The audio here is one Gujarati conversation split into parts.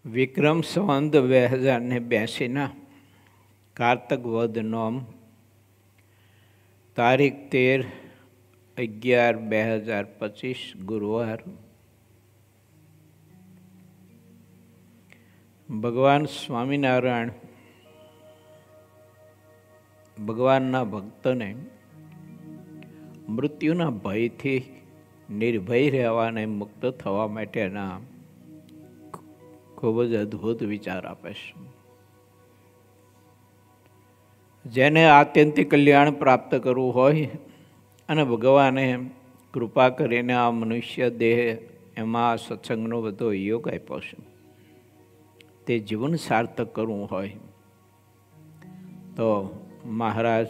વિક્રમ સંવત 2082 કારતક વદ નોમ તારીખ 13/11/2025 ગુરુવાર. ભગવાન સ્વામિનારાયણ ભગવાનના ભક્તને મૃત્યુના ભયથી નિર્ભય રહેવાને મુક્ત થવા માટેના ખૂબ જ અદ્ભુત વિચાર આપે છે. જેને આત્યંતિક કલ્યાણ પ્રાપ્ત કરવું હોય અને ભગવાને કૃપા કરીને આ મનુષ્ય દેહ એમાં સત્સંગનો બધો યોગ આપ્યો છે, તે જીવન સાર્થક કરવું હોય તો મહારાજ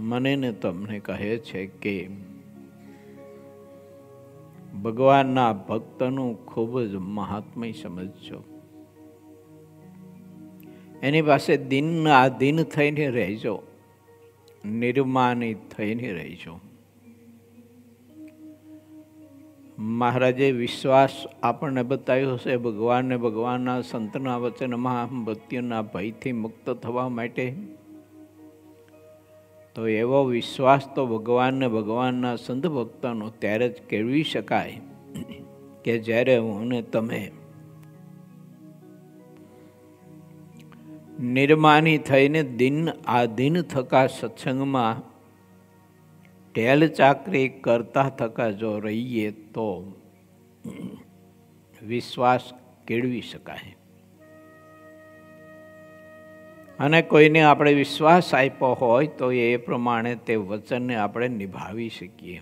મને ને તમને કહે છે કે ભગવાનના ભક્તનું ખૂબ જ મહાત્મ્ય સમજજો. એની પાસે દિનના આધીન થઈને રહેજો, નિર્માનિત થઈને રહેજો. મહારાજે વિશ્વાસ આપણને બતાવ્યો છે ભગવાનને ભગવાનના સંતના વચનમાં મૃત્યુના ભયથી મુક્ત થવા માટે. તો એવો વિશ્વાસ તો ભગવાનને ભગવાનના સંત ભક્તોનો ત્યારે જ કેળવી શકાય કે જ્યારે હું ને તમે નિર્માની થઈને દિન આધીન થકા સત્સંગમાં ઢેલ ચાકરી કરતા થકા જો રહીએ તો વિશ્વાસ કેળવી શકાય. અને કોઈને આપણે વિશ્વાસ આપ્યો હોય તો એ પ્રમાણે તે વચનને આપણે નિભાવી શકીએ.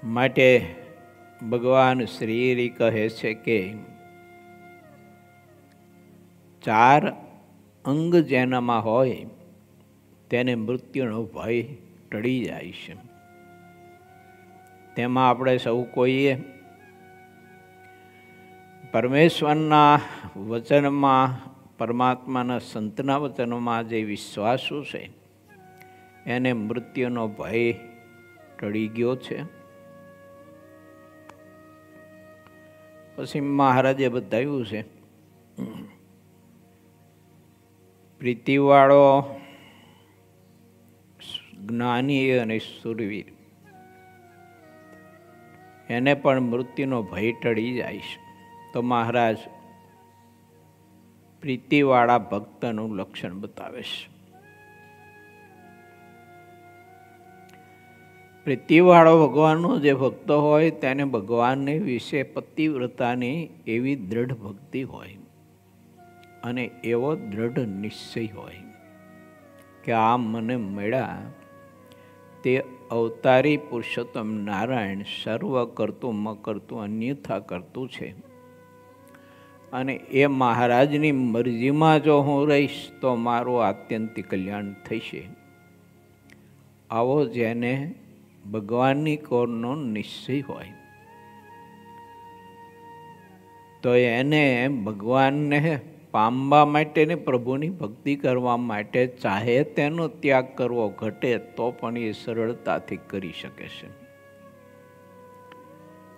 માટે ભગવાન શ્રી કહે છે કે 4 અંગ જેનામાં હોય તેને મૃત્યુનો ભય ટળી જાય છે. તેમાં આપણે સૌ કોઈએ પરમેશ્વરના વચનમાં, પરમાત્માના સંતના વચનમાં જે વિશ્વાસો છે એને મૃત્યુનો ભય ટળી ગયો છે. પછી મહારાજે બતાવ્યું છે પ્રીતિવાળો જ્ઞાની અને સુરવીર એને પણ મૃત્યુનો ભય ટળી જાય છે. તો મહારાજ પ્રીતિવાળા ભક્તનું લક્ષણ બતાવે છે. પ્રીતિવાળો ભગવાનનો જે ભક્ત હોય તેને ભગવાનને વિશે પતિવ્રતાની એવી દ્રઢ ભક્તિ હોય અને એવો દ્રઢ નિશ્ચય હોય કે આ મને મળ્યા તે અવતારી પુરુષોત્તમ નારાયણ સર્વ કરતું કરતું અન્યથા કરતું છે અને એ મહારાજની મરજીમાં જો હું રહીશ તો મારું આત્યંતિક કલ્યાણ થશે. આવો જેને ભગવાનની કોરનો નિશ્ચય હોય તો એને ભગવાનને પામવા માટે ને પ્રભુની ભક્તિ કરવા માટે ચાહે તેનો ત્યાગ કરવો ઘટે તો પણ એ સરળતાથી કરી શકે છે.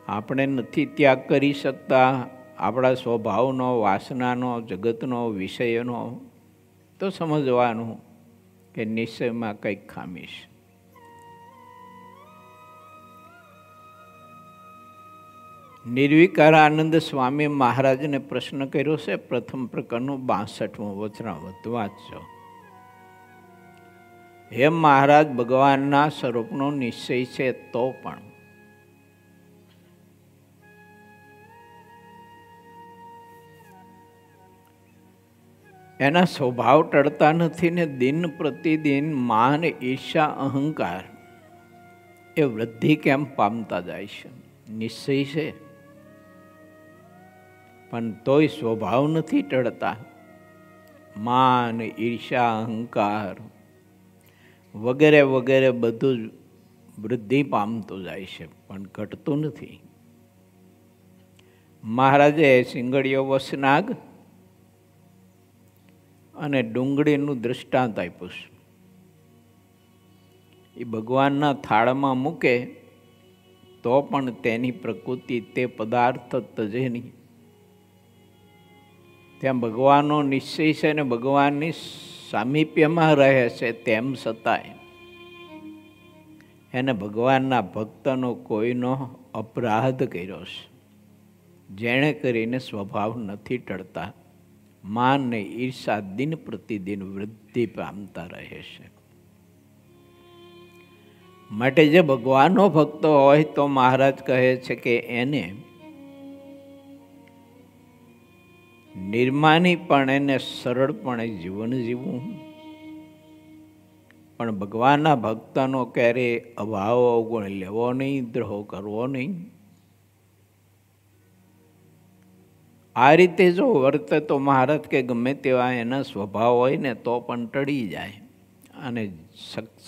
આપણે નથી ત્યાગ કરી શકતા આપણા સ્વભાવનો, વાસનાનો, જગતનો, વિષયનો, તો સમજવાનું કે નિશ્ચયમાં કંઈક ખામી છે. નિર્વિકારાનંદ સ્વામી મહારાજને પ્રશ્ન કર્યો છે પ્રથમ પ્રકરણનું 62મું વચનામૃત વાંચજો. હે મહારાજ, ભગવાનના સ્વરૂપનો નિશ્ચય છે તો પણ એના સ્વભાવ ટળતા નથી ને દિન પ્રતિદિન માન, ઈર્ષા, અહંકાર એ વૃદ્ધિ કેમ પામતા જાય છે? નિશ્ચય છે પણ તોય સ્વભાવ નથી ટળતા. માન, ઈર્ષા, અહંકાર વગેરે વગેરે બધું જ વૃદ્ધિ પામતું જાય છે પણ ઘટતું નથી. મહારાજે સિંગડીયો વસનાગ અને ડુંગળીનું દૃષ્ટાંત આપ્યું છે. એ ભગવાનના થાળમાં મૂકે તો પણ તેની પ્રકૃતિ તે પદાર્થ તજે નહીં. ત્યાં ભગવાનનો નિશ્ચય છે ને ભગવાનની સામીપ્યમાં રહે છે, તેમ છતાંય એને ભગવાનના ભક્તનો કોઈનો અપરાધ કર્યો છે, જેણે કરીને સ્વભાવ નથી ટળતા. માન ને ઈર્ષા દિન પ્રતિદિન વૃદ્ધિ પામતા રહે છે. માટે જે ભગવાનનો ભક્ત હોય તો મહારાજ કહે છે કે એને નિર્માનીપણે ને સરળપણે જીવન જીવવું, પણ ભગવાનના ભક્તનો ક્યારેય અભાવ અવગુણ લેવો નહીં, દ્રોહ કરવો નહીં. આ રીતે જો વર્તે તો મહારાજ કે ગમે તેવા એના સ્વભાવ હોય ને તો પણ ટળી જાય. અને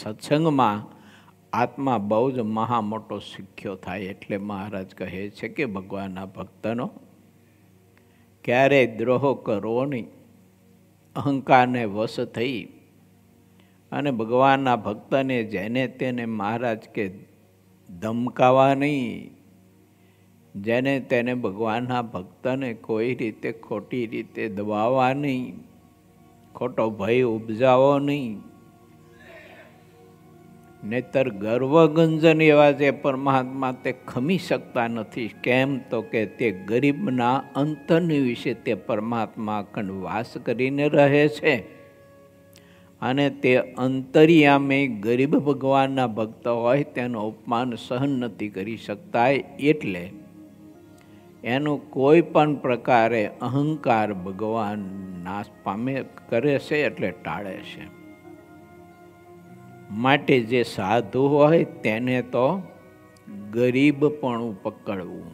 સત્સંગમાં આત્મા બહુ જ મહા મોટો શીખ્યો થાય. એટલે મહારાજ કહે છે કે ભગવાનના ભક્તનો ક્યારેય દ્રોહ કરવો નહીં, અહંકારને વશ થઈ અને ભગવાનના ભક્તને જેને તેને મહારાજ કે ધમકાવા નહીં, જેને તેને ભગવાનના ભક્તને કોઈ રીતે ખોટી રીતે દબાવવા નહીં, ખોટો ભય ઉપજાવો નહીં. નહીતર ગર્વગંજન એવા જે પરમાત્મા તે ખમી શકતા નથી. કેમ તો કે તે ગરીબના અંતરની વિશે તે પરમાત્મા અખંડ વાસ કરીને રહે છે. અને તે અંતરિયામે ગરીબ ભગવાનના ભક્ત હોય તેનું અપમાન સહન નથી કરી શકતા. એટલે એનું કોઈ પણ પ્રકારે અહંકાર ભગવાન નાશ પામે કરે છે, એટલે ટાળે છે. માટે જે સાધુ હોય તેને તો ગરીબપણું પકડવું,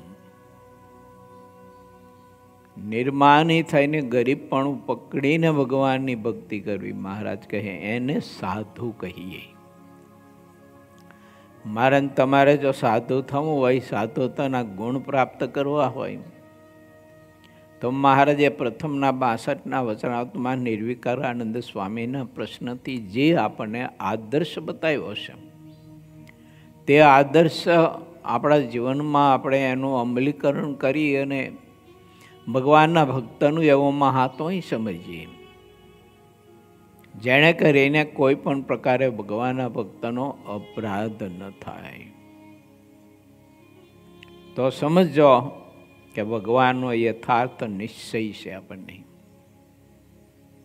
નિર્માની થઈને ગરીબપણું પકડીને ભગવાનની ભક્તિ કરવી. મહારાજ કહે એને સાધુ કહીએ. મારે તમારે જો સાધુ થવું હોય, સાધુતાના ગુણ પ્રાપ્ત કરવા હોય, તો મહારાજે પ્રથમના 62ના વચનામૃતમાં નિર્વિકારાનંદ સ્વામીના પ્રશ્નથી જે આપણને આદર્શ બતાવ્યો છે, તે આદર્શ આપણા જીવનમાં આપણે એનું અમલીકરણ કરી અને ભગવાનના ભક્તનું એવો મહાત્મ્ય સમજીએ, જેણે કરીને કોઈ પણ પ્રકારે ભગવાનના ભક્તનો અપરાધ ન થાય. તો સમજો કે ભગવાનનો યથાર્થ નિશ્ચય છે આપણને.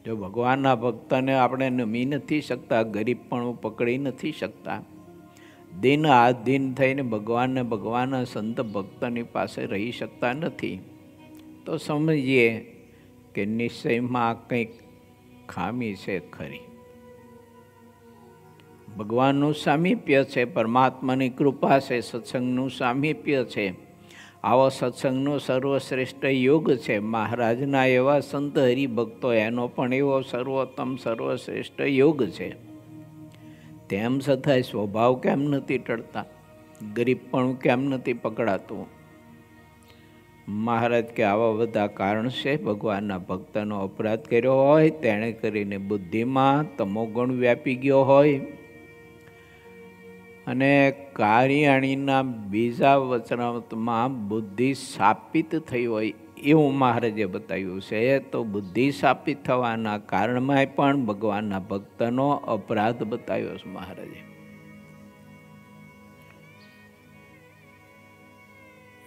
જો ભગવાનના ભક્તને આપણે નમી નથી શકતા, ગરીબપણું પકડી નથી શકતા, દિન આધીન થઈને ભગવાનના સંત ભક્તની પાસે રહી શકતા નથી, તો સમજીએ કે નિશ્ચયમાં કંઈક ખામી છે ખરી. ભગવાનનું સામીપ્ય છે, પરમાત્માની કૃપા છે, સત્સંગનું સામીપ્ય છે. આવો સત્સંગનો સર્વશ્રેષ્ઠ યોગ છે. મહારાજના એવા સંત હરિભક્તો, એનો પણ એવો સર્વોત્તમ સર્વશ્રેષ્ઠ યોગ છે. તેમ છતાંય સ્વભાવ કેમ નથી ટળતા, ગરીબપણું કેમ નથી પકડાતું? મહારાજ કે આવા બધા કારણ છે. ભગવાનના ભક્તનો અપરાધ કર્યો હોય, તેણે કરીને બુદ્ધિમાં તમોગુણ વ્યાપી ગયો હોય, અને કાર્યાણીના બીજા વચનામૃતમાં બુદ્ધિ શાપિત થઈ હોય એવું મહારાજે બતાવ્યું છે. તો બુદ્ધિ શાપિત થવાના કારણમાં પણ ભગવાનના ભક્તનો અપરાધ બતાવ્યો છે મહારાજે.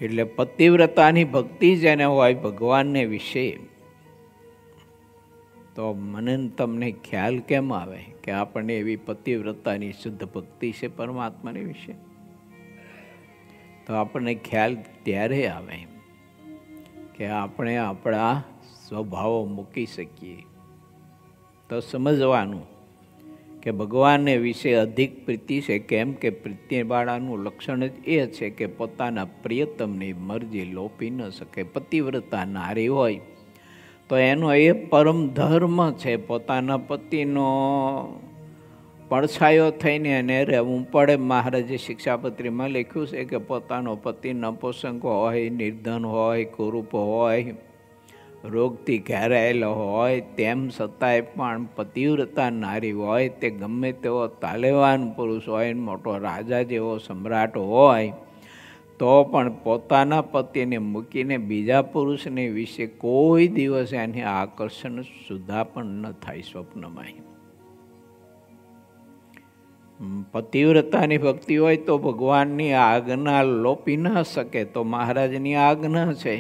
એટલે પતિવ્રતાની ભક્તિ જેને હોય ભગવાનને વિશે, તો મને તમને ખ્યાલ કેમ આવે કે આપણને એવી પતિવ્રતાની શુદ્ધ ભક્તિ છે પરમાત્માની વિશે? તો આપણને ખ્યાલ ત્યારે આવે કે આપણે આપણા સ્વભાવો મૂકી શકીએ. તો સમજવાનું કે ભગવાનને વિશે અધિક પ્રીતિ છે. કેમ કે પ્રીતિવાળાનું લક્ષણ જ એ છે કે પોતાના પ્રિયતમની મરજી લોપી ન શકે. પતિવ્રતા નારી હોય તો એનો એ પરમ ધર્મ છે, પોતાના પતિનો પડછાયો થઈને એને રહેવું પડે. મહારાજે શિક્ષાપત્રીમાં લખ્યું છે કે પોતાનો પતિ નપુંસક હોય, નિર્ધન હોય, કુરૂપ હોય, રોગથી ઘેરાયેલો હોય, તેમ છતાંય પણ પતિવ્રતા નારી હોય, તે ગમે તેવો તાલેવાન પુરુષ હોય, મોટો રાજા જેવો સમ્રાટ હોય, તો પણ પોતાના પતિને મૂકીને બીજા પુરુષને વિશે કોઈ દિવસ એની આકર્ષણ સુધા પણ ન થાય સ્વપ્નમાં. પતિવ્રતાની ભક્તિ હોય તો ભગવાનની આજ્ઞા લોપી ન શકે. તો મહારાજની આજ્ઞા છે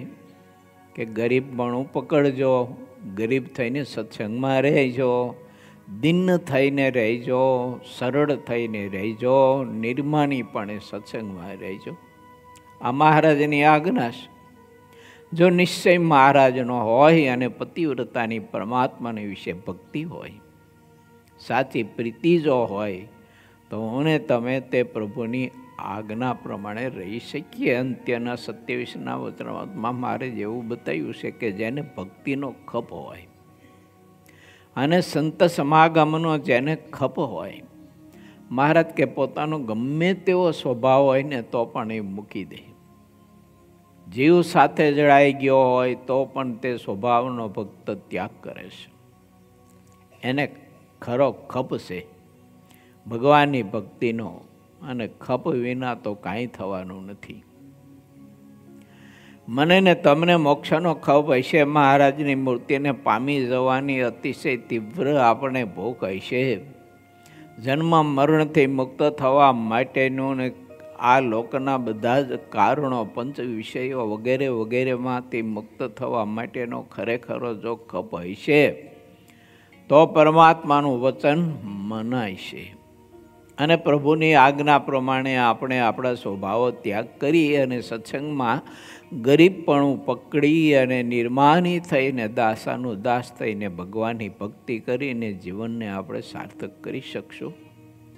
કે ગરીબપણું પકડજો, ગરીબ થઈને સત્સંગમાં રહેજો, દિન થઈને રહેજો, સરળ થઈને રહેજો, નિર્માનીપણે સત્સંગમાં રહેજો. આ મહારાજની આજ્ઞા છે. જો નિશ્ચય મહારાજનો હોય અને પતિવ્રતાની પરમાત્માની વિશે ભક્તિ હોય, સાચી પ્રીતિ જો હોય, તો હું તમે તે પ્રભુની આજ્ઞા પ્રમાણે રહી શકીએ. અંત્યના 27ના વચનમાં મારે જેવું બતાવ્યું છે કે જેને ભક્તિનો ખપ હોય અને સંત સમાગમનો જેને ખપ હોય, મહારાજ કે પોતાનો ગમે તેવો સ્વભાવ હોય ને તો પણ એ મૂકી દે. જીવ સાથે જડાઈ ગયો હોય તો પણ તે સ્વભાવનો ભક્ત ત્યાગ કરે છે. એને ખરો ખપ છે ભગવાનની ભક્તિનો, અને ખપ વિના તો કાંઈ થવાનું નથી. મને ને તમને મોક્ષનો ખપ હશે, મહારાજની મૂર્તિને પામી જવાની અતિશય તીવ્ર આપણે ભૂખ હશે, જન્મ મરણથી મુક્ત થવા માટેનું ને આ લોકના બધા જ કારણો, પંચ વિષયો વગેરે વગેરેમાંથી મુક્ત થવા માટેનો ખરેખરો જો ખપ હશે તો પરમાત્માનું વચન મનાય છે. અને પ્રભુની આજ્ઞા પ્રમાણે આપણે આપણા સ્વભાવો ત્યાગ કરી અને સત્સંગમાં ગરીબપણું પકડી અને નિર્માની થઈને દાસાનું દાસ થઈને ભગવાનની ભક્તિ કરીને જીવનને આપણે સાર્થક કરી શકશું,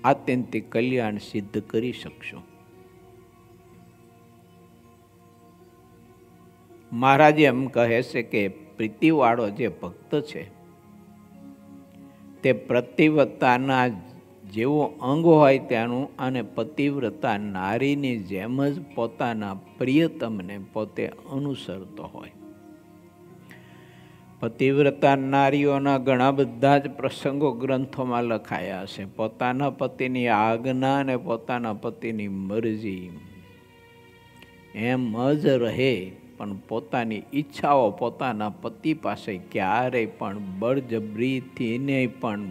આત્યંતિક કલ્યાણ સિદ્ધ કરી શકશું. મહારાજ એમ કહે છે કે પ્રીતિવાળો જે ભક્ત છે તે પ્રતિવ્રતાના જેવું અંગ હોય તેનું અને પતિવ્રતા નારીની જેમ જ પોતાના પ્રિયતમને પોતે અનુસરતો હોય. પતિવ્રતા નારીઓના ઘણા બધા જ પ્રસંગો ગ્રંથોમાં લખાયા છે. પોતાના પતિની આજ્ઞા અને પોતાના પતિની મરજી એમ જ રહે, પણ પોતાની ઈચ્છાઓ પોતાના પતિ પાસે ક્યારેય પણ બળજબરીથી નહીં પણ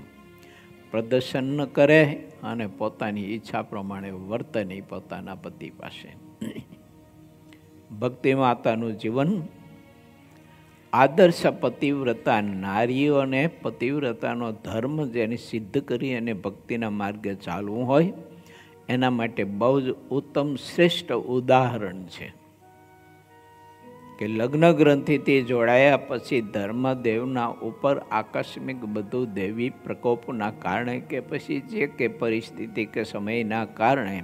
પ્રદર્શન ન કરે અને પોતાની ઈચ્છા પ્રમાણે વર્તે નહીં પોતાના પતિ પાસે. ભક્તિ માતાનું જીવન આદર્શ પતિવ્રતા નારીઓને પતિવ્રતાનો ધર્મ જેને સિદ્ધ કરી અને ભક્તિના માર્ગે ચાલવું હોય એના માટે બહુ જ ઉત્તમ શ્રેષ્ઠ ઉદાહરણ છે કે લગ્ન ગ્રંથિથી જોડાયા પછી ધર્મદેવના ઉપર આકસ્મિક બધું દેવી પ્રકોપના કારણે કે પછી જે કે પરિસ્થિતિ કે સમયના કારણે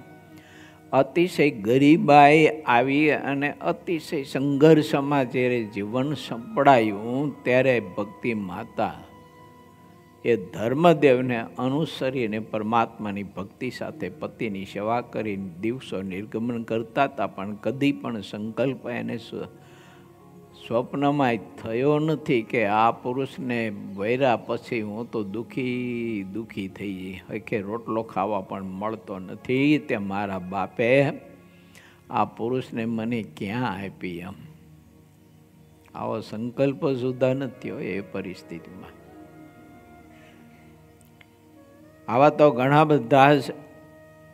અતિશય ગરીબાઈ આવી અને અતિશય સંઘર્ષમાં જ્યારે જીવન સંપડાયું, ત્યારે ભક્તિ માતા એ ધર્મદેવને અનુસરીને પરમાત્માની ભક્તિ સાથે પતિની સેવા કરીને દિવસો નિર્ગમન કરતા હતા. પણ કદી પણ સંકલ્પ એને સ્વપ્નમાં થયો નથી કે આ પુરુષને વૈરા પછી હું તો દુઃખી થઈ જઈ, કે રોટલો ખાવા પણ મળતો નથી, તે મારા બાપે આ પુરુષને મને ક્યાં આપી, એમ આવો સંકલ્પ સુધા નથી હોય એ પરિસ્થિતિમાં. આવા તો ઘણા બધા જ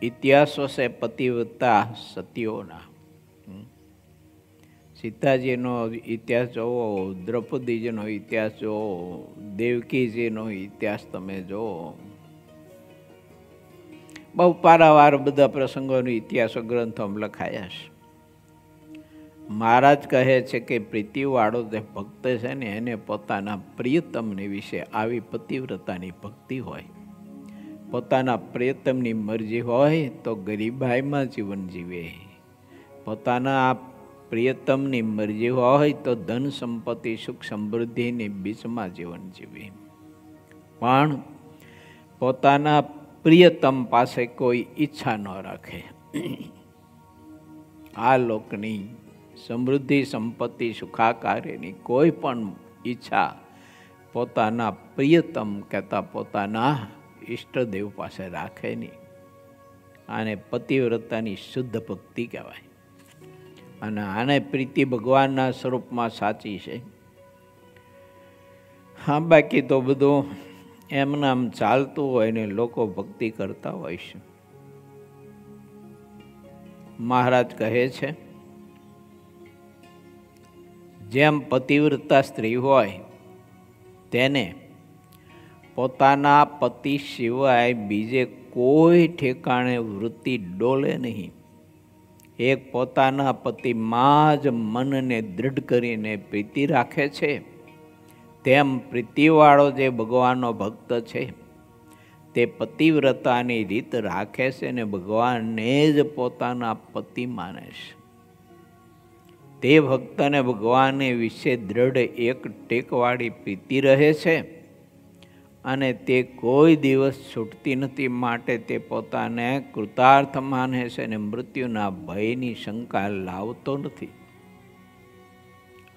ઇતિહાસો છે પતિવ્રતા સતીઓના. સીતાજીનો ઇતિહાસ જોવો, દ્રૌપદીજીનો ઇતિહાસ જોવો, દેવકીજીનો ઇતિહાસ તમે જોવો. બહુ પારાવાર બધા પ્રસંગોનો ઇતિહાસો ગ્રંથોમાં લખાયા છે. મહારાજ કહે છે કે પ્રીતિવાળો જે ભક્ત છે ને એને પોતાના પ્રિયતમને વિશે આવી પતિવ્રતાની ભક્તિ હોય, પોતાના પ્રિયતમની મરજી હોય તો ગરીબાઈમાં જીવન જીવે, પોતાના પ્રિયતમની મરજી હોય તો ધન સંપત્તિ સુખ સમૃદ્ધિની બીચમાં જીવન જીવે, પણ પોતાના પ્રિયતમ પાસે કોઈ ઈચ્છા ન રાખે. આ લોકની સમૃદ્ધિ સંપત્તિ સુખાકારીની કોઈ પણ ઈચ્છા પોતાના પ્રિયતમ કહેતા પોતાના ઈષ્ટદેવ પાસે રાખે નહીં. આને પતિવ્રતાની શુદ્ધ ભક્તિ કહેવાય. અને આને પ્રીતિ ભગવાનના સ્વરૂપમાં સાચી છે. હા, બાકી તો બધું એમને આમ ચાલતું હોય ને લોકો ભક્તિ કરતા હોય છે. મહારાજ કહે છે, જેમ પતિવ્રતા સ્ત્રી હોય તેને પોતાના પતિ સિવાય બીજે કોઈ ઠેકાણે વૃત્તિ ડોલે નહીં. એક પોતાના પતિમાં જ મનને દૃઢ કરીને પ્રીતિ રાખે છે, તેમ પ્રીતિવાળો જે ભગવાનનો ભક્ત છે તે પતિવ્રતાની રીત રાખે છે ને ભગવાનને જ પોતાના પતિ માને છે. તે ભક્તને ભગવાન વિશે દ્રઢ એક ટેકવાળી પ્રીતિ રહે છે અને તે કોઈ દિવસ છૂટતી નથી. માટે તે પોતાને કૃતાર્થ માને છે અને મૃત્યુના ભયની શંકા લાવતો નથી.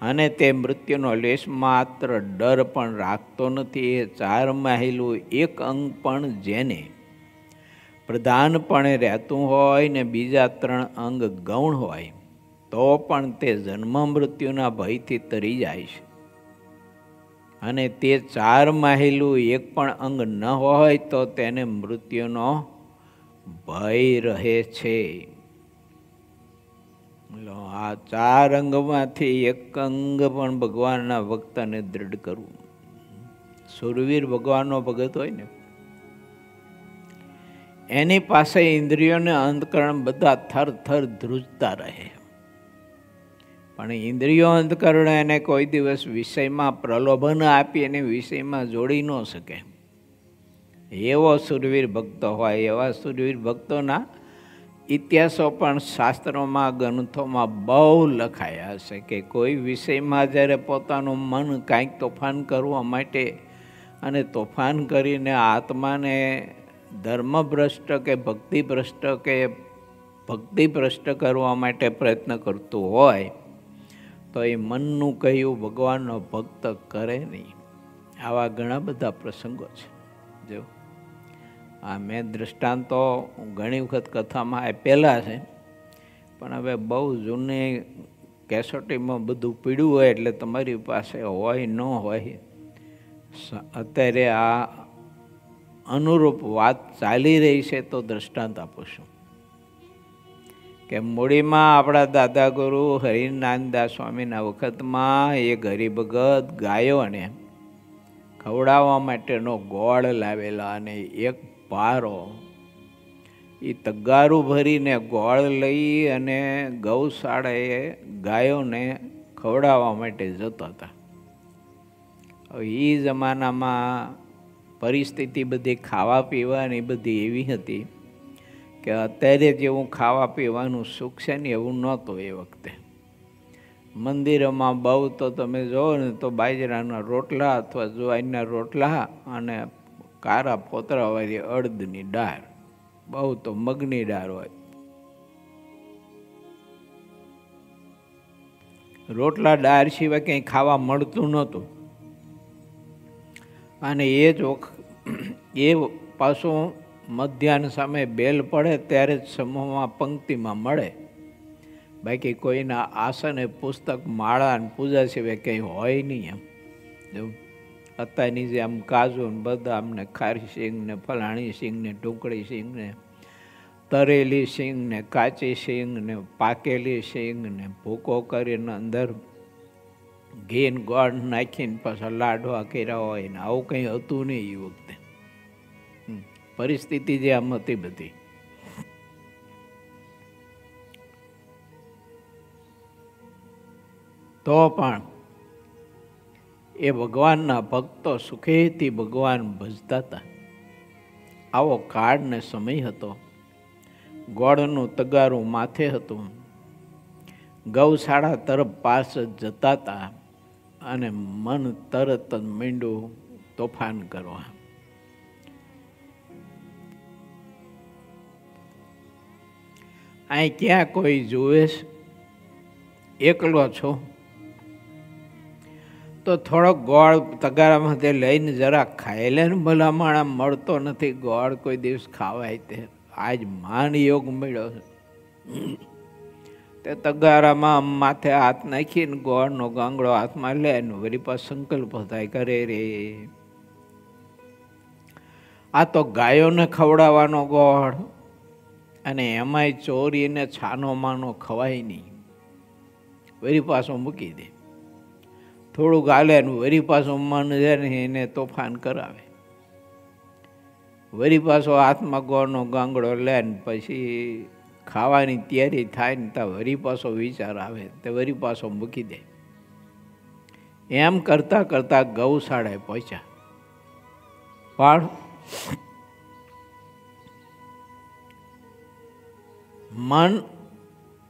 અને તે મૃત્યુનો લેશ માત્ર ડર પણ રાખતો નથી. એ 4 માહિલું એક અંગ પણ જેને પ્રધાનપણે રહેતું હોય ને બીજા 3 અંગ ગૌણ હોય તો પણ તે જન્મ મૃત્યુના ભયથી તરી જાય છે. અને તે 4 માહિલું એક પણ અંગ ન હોય તો તેને મૃત્યુનો ભય રહે છે. આ 4 અંગમાંથી એક અંગ પણ ભગવાનના ભક્તને દૃઢ કરવું. સુરવીર ભગવાનનો ભગત હોય ને એની પાસે ઇન્દ્રિયોને અંતકરણ બધા થર થર ધ્રુજતા રહે, પણ ઇન્દ્રિયો અંતકરણ એને કોઈ દિવસ વિષયમાં પ્રલોભન આપી અને વિષયમાં જોડી ન શકે. એવો સુરવીર ભક્તો હોય. એવા સુરવીર ભક્તોના ઇતિહાસો પણ શાસ્ત્રોમાં ગ્રંથોમાં બહુ લખાયા છે કે કોઈ વિષયમાં જ્યારે પોતાનું મન કાંઈક તોફાન કરવા માટે અને તોફાન કરીને આત્માને ધર્મભ્રષ્ટ કે ભક્તિભ્રષ્ટ કરવા માટે પ્રયત્ન કરતું હોય તો એ મનનું કહ્યું ભગવાનનો ભક્ત કરે નહીં. આવા ઘણા બધા પ્રસંગો છે. જો આ મેં દૃષ્ટાંતો ઘણી વખત કથામાં આપેલા છે, પણ હવે બહુ જૂની કેસોટીમાં બધું પીડ્યું હોય એટલે તમારી પાસે હોય ન હોય. અત્યારે આ અનુરૂપ વાત ચાલી રહી છે તો દૃષ્ટાંત આપું છું કે મૂડીમાં આપણા દાદા ગુરુ હરિનાનદાસ સ્વામીના વખતમાં એક હરિભગત ગાયોને ખવડાવવા માટેનો ગોળ લાવેલા અને એક પારો એ તગારું ભરીને ગોળ લઈ અને ગૌશાળાએ ગાયોને ખવડાવવા માટે જતા હતા. એ જમાનામાં પરિસ્થિતિ બધી ખાવા પીવાની બધી એવી હતી કે અત્યારે જેવું ખાવા પીવાનું સુખ છે ને એવું નહોતું. એ વખતે મંદિરોમાં બહુ તો તમે જુઓ ને તો બાજરાના રોટલા અથવા જુવારના રોટલા અને કારા પોતરાવાળી અડદની દાળ, બહુ તો મગની દાળ હોય. રોટલા દાળ સિવાય કંઈ ખાવા મળતું નહોતું. અને એ પાછું મધ્યાહન સમયે બેલ પડે ત્યારે જ સમૂહમાં પંક્તિમાં મળે. બાકી કોઈના આસને પુસ્તક માળા અને પૂજા સિવાય કંઈ હોય નહીં. એમ અત્યારની જે આમ કાજુ ને બદામ ને ખારી સિંગ ને ફલાણી સિંગ ને ટુકડી સિંગ ને તરેલી સિંગ ને કાચી સિંગ ને પાકેલી સિંગ ને ભૂકો કરીને અંદર ઘી ને ગોળ નાખીને પાછા લાડવા કર્યા હોય ને આવું કંઈ હતું નહીં એ વખતે. પરિસ્થિતિ જે આમ હતી બધી. તો પણ એ ભગવાનના ભક્તો સુખેથી ભગવાન ભજતા હતા. આવો કાળ ને સમય હતો. ગોળનું તગારું માથે હતું. ગૌશાળા તરફ પાસ જતા હતા અને મન તરત જ મીંડું તોફાન કરવા. અહીં ક્યાં કોઈ જુએ? એકલો છો તો થોડોક ગોળ તગારામાંથી લઈને જરા ખાઈ લે ને. ભલામણ મળતો નથી ગોળ કોઈ દિવસ ખાવાય તે. આજ માન યોગ મળ્યો છે તે તગારામાં માથે હાથ નાખીને ગોળનો ગાંગડો હાથમાં લે ને વળી પાછો સંકલ્પ થાય કરે રે આ તો ગાયોને ખવડાવવાનો ગોળ, અને એમાંય ચોરીને છાનો માનો ખવાય નહીં. વળી પાછો મૂકી દે, થોડુંક હાલે ને વળી પાછો મન છે ને એને તોફાન કરાવે. વળી પાછો હાથમાં ગોળનો ગાંગડો લે ને પછી ખાવાની તૈયારી થાય ને ત્યાં વળી પાછો વિચાર આવે તે વળી પાછો મૂકી દે. એમ કરતાં કરતાં ગૌશાળાએ પહોંચ્યા. પણ મન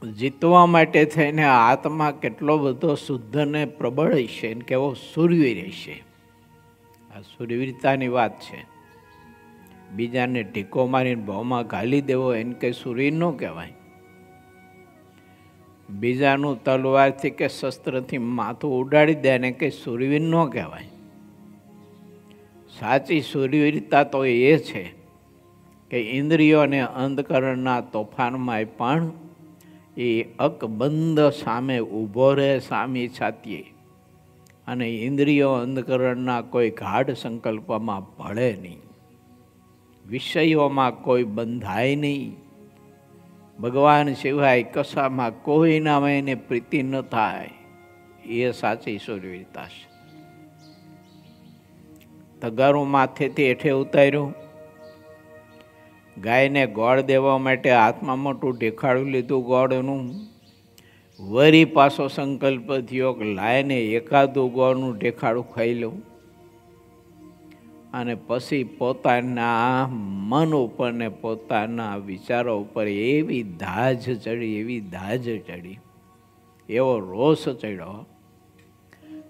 જીતવા માટે થઈને આત્મા કેટલો બધો શુદ્ધ ને પ્રબળ હશે ને કેવો સુરવીર હશે. આ સુરવીરતાની વાત છે. બીજાને ઢીકો મારીને ભાવમાં ઘાલી દેવો એને કંઈ સુરવીર ન કહેવાય. બીજાનું તલવારથી કે શસ્ત્રથી માથું ઉડાડી દે ને કંઈ સુરવીર ન કહેવાય. સાચી સુરવીરતા તો એ છે કે ઇન્દ્રિયો અને અંધકરણના તોફાનમાં પણ એ અકબંધ સામે ઊભો રહે સામી છાતીએ, અને ઇન્દ્રિયો અંધકરણના કોઈ ગાઢ સંકલ્પમાં ભળે નહીં, વિષયોમાં કોઈ બંધાય નહીં, ભગવાન સિવાય કશામાં કોઈનામાં એને પ્રીતિ ન થાય. એ સાચી સુરવીરતા છે. તગારું માથેથી હેઠે ઉતાર્યું, ગાયને ગોળ દેવા માટે હાથમાં મોટું ઢેખાડું લીધું ગોળનું. વરી પાછો સંકલ્પ થયો કે લાયને એકાદું ગોળનું ઢેખાડું ખાઈ લઉં. અને પછી પોતાના મન ઉપર ને પોતાના વિચારો ઉપર એવી ધાજ ચડી, એવો રોષ ચડ્યો.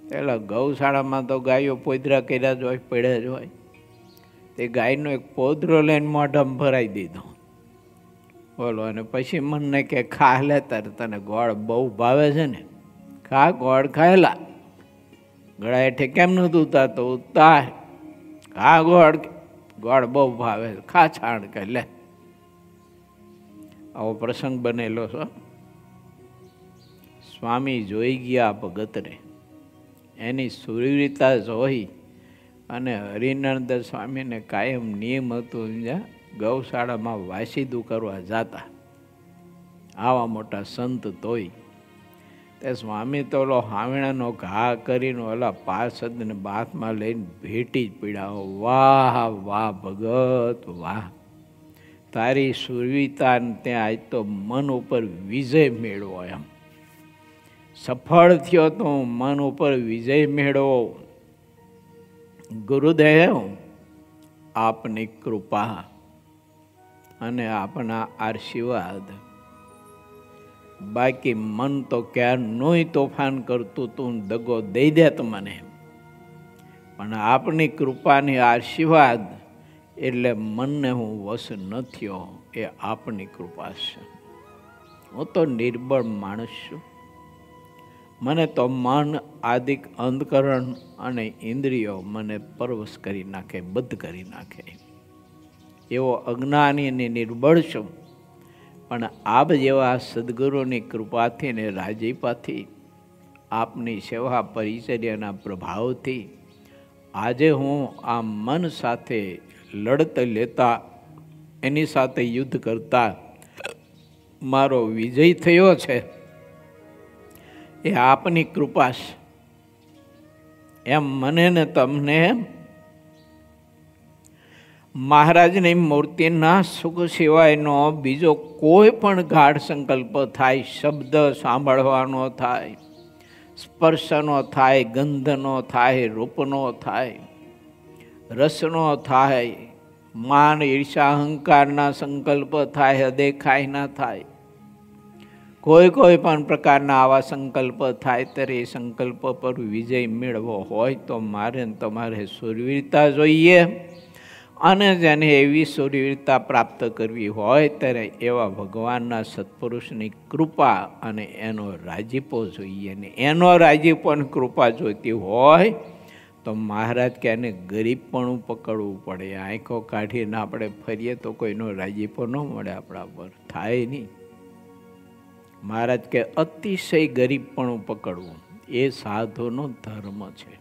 પેલા ગૌશાળામાં તો ગાયો પોદરા કર્યા જ હોય, પડ્યા જ હોય. તે ગાયનો એક પોદરો લઈને મોઢામાં ભરાઈ દીધો. બોલો, અને પછી મને કે ખા લે તારે, તને ગોળ બહુ ભાવે છે ને, ખા ગોળ ખાયેલા. ગળા હેઠે કેમ નતું ઉતારતો? ઉતાર, ખા ગોળ બહુ ભાવે, ખા છાણ કે લે. આવો પ્રસંગ બનેલો છો. સ્વામી જોઈ ગયા ભગતને, એની સુરવીરતા જોઈ, અને હરિનંદ સ્વામીને કાયમ નિયમ હતું ગૌશાળામાં વાસીદું કરવા જાતા. આવા મોટા સંત તોય તે સ્વામી તો ઓલો હાવણાનો ઘા કરીને ઓલા પાર્ષદને બાથમાં લઈને ભેટી જ પીડાવો. વાહ વાહ ભગત વાહ, તારી સુરવીરતા ત્યાં આજ તો મન ઉપર વિજય મેળવો. એમ સફળ થયો તો મન ઉપર વિજય મેળવો. ગુરુદેવ આપની કૃપા અને આપના આશીર્વાદ. બાકી મન તો ક્યારનોય તોફાન કરતું તું, દગો દઈ દેત મને, પણ આપની કૃપાની આશીર્વાદ એટલે મનને હું વશ ન થયો. એ આપની કૃપા છે. હું તો નિર્બળ માણસ છું. મને તો મન આદિક અંધકરણ અને ઇન્દ્રિયો મને પરવશ કરી નાખે, બદ્ધ કરી નાખે. એવો અજ્ઞાની અને નિર્બળ છું. પણ આપ જેવા સદગુરુની કૃપાથી ને રાજીપાથી, આપની સેવા પરિચર્યાના પ્રભાવથી આજે હું આ મન સાથે લડત લેતા, એની સાથે યુદ્ધ કરતા મારો વિજય થયો છે. એ આપની કૃપા છે. એમ મને ને તમને મહારાજની મૂર્તિના સુખ સિવાયનો બીજો કોઈ પણ ગાઢ સંકલ્પ થાય, શબ્દ સાંભળવાનો થાય, સ્પર્શનો થાય, ગંધનો થાય, રૂપનો થાય, રસનો થાય, માન ઈર્ષા અહંકારના સંકલ્પ થાય, અદેખાય ના થાય, કોઈ પણ પ્રકારના આવા સંકલ્પ થાય ત્યારે એ સંકલ્પ પર વિજય મેળવો હોય તો મારે તમારે સુરવીરતા જોઈએ. અને જેને એવી સુરવીરતા પ્રાપ્ત કરવી હોય ત્યારે એવા ભગવાનના સત્પુરુષની કૃપા અને એનો રાજીપો જોઈએ. ને એનો રાજીપો અને કૃપા જોઈતી હોય તો મહારાજ કે એને ગરીબપણું પકડવું પડે. આંખો કાઢીને આપણે ફરીએ તો કોઈનો રાજીપો ન મળે આપણા પર, થાય નહીં. મહારાજ કે અતિશય ગરીબપણું પકડવું એ સાધુનો ધર્મ છે.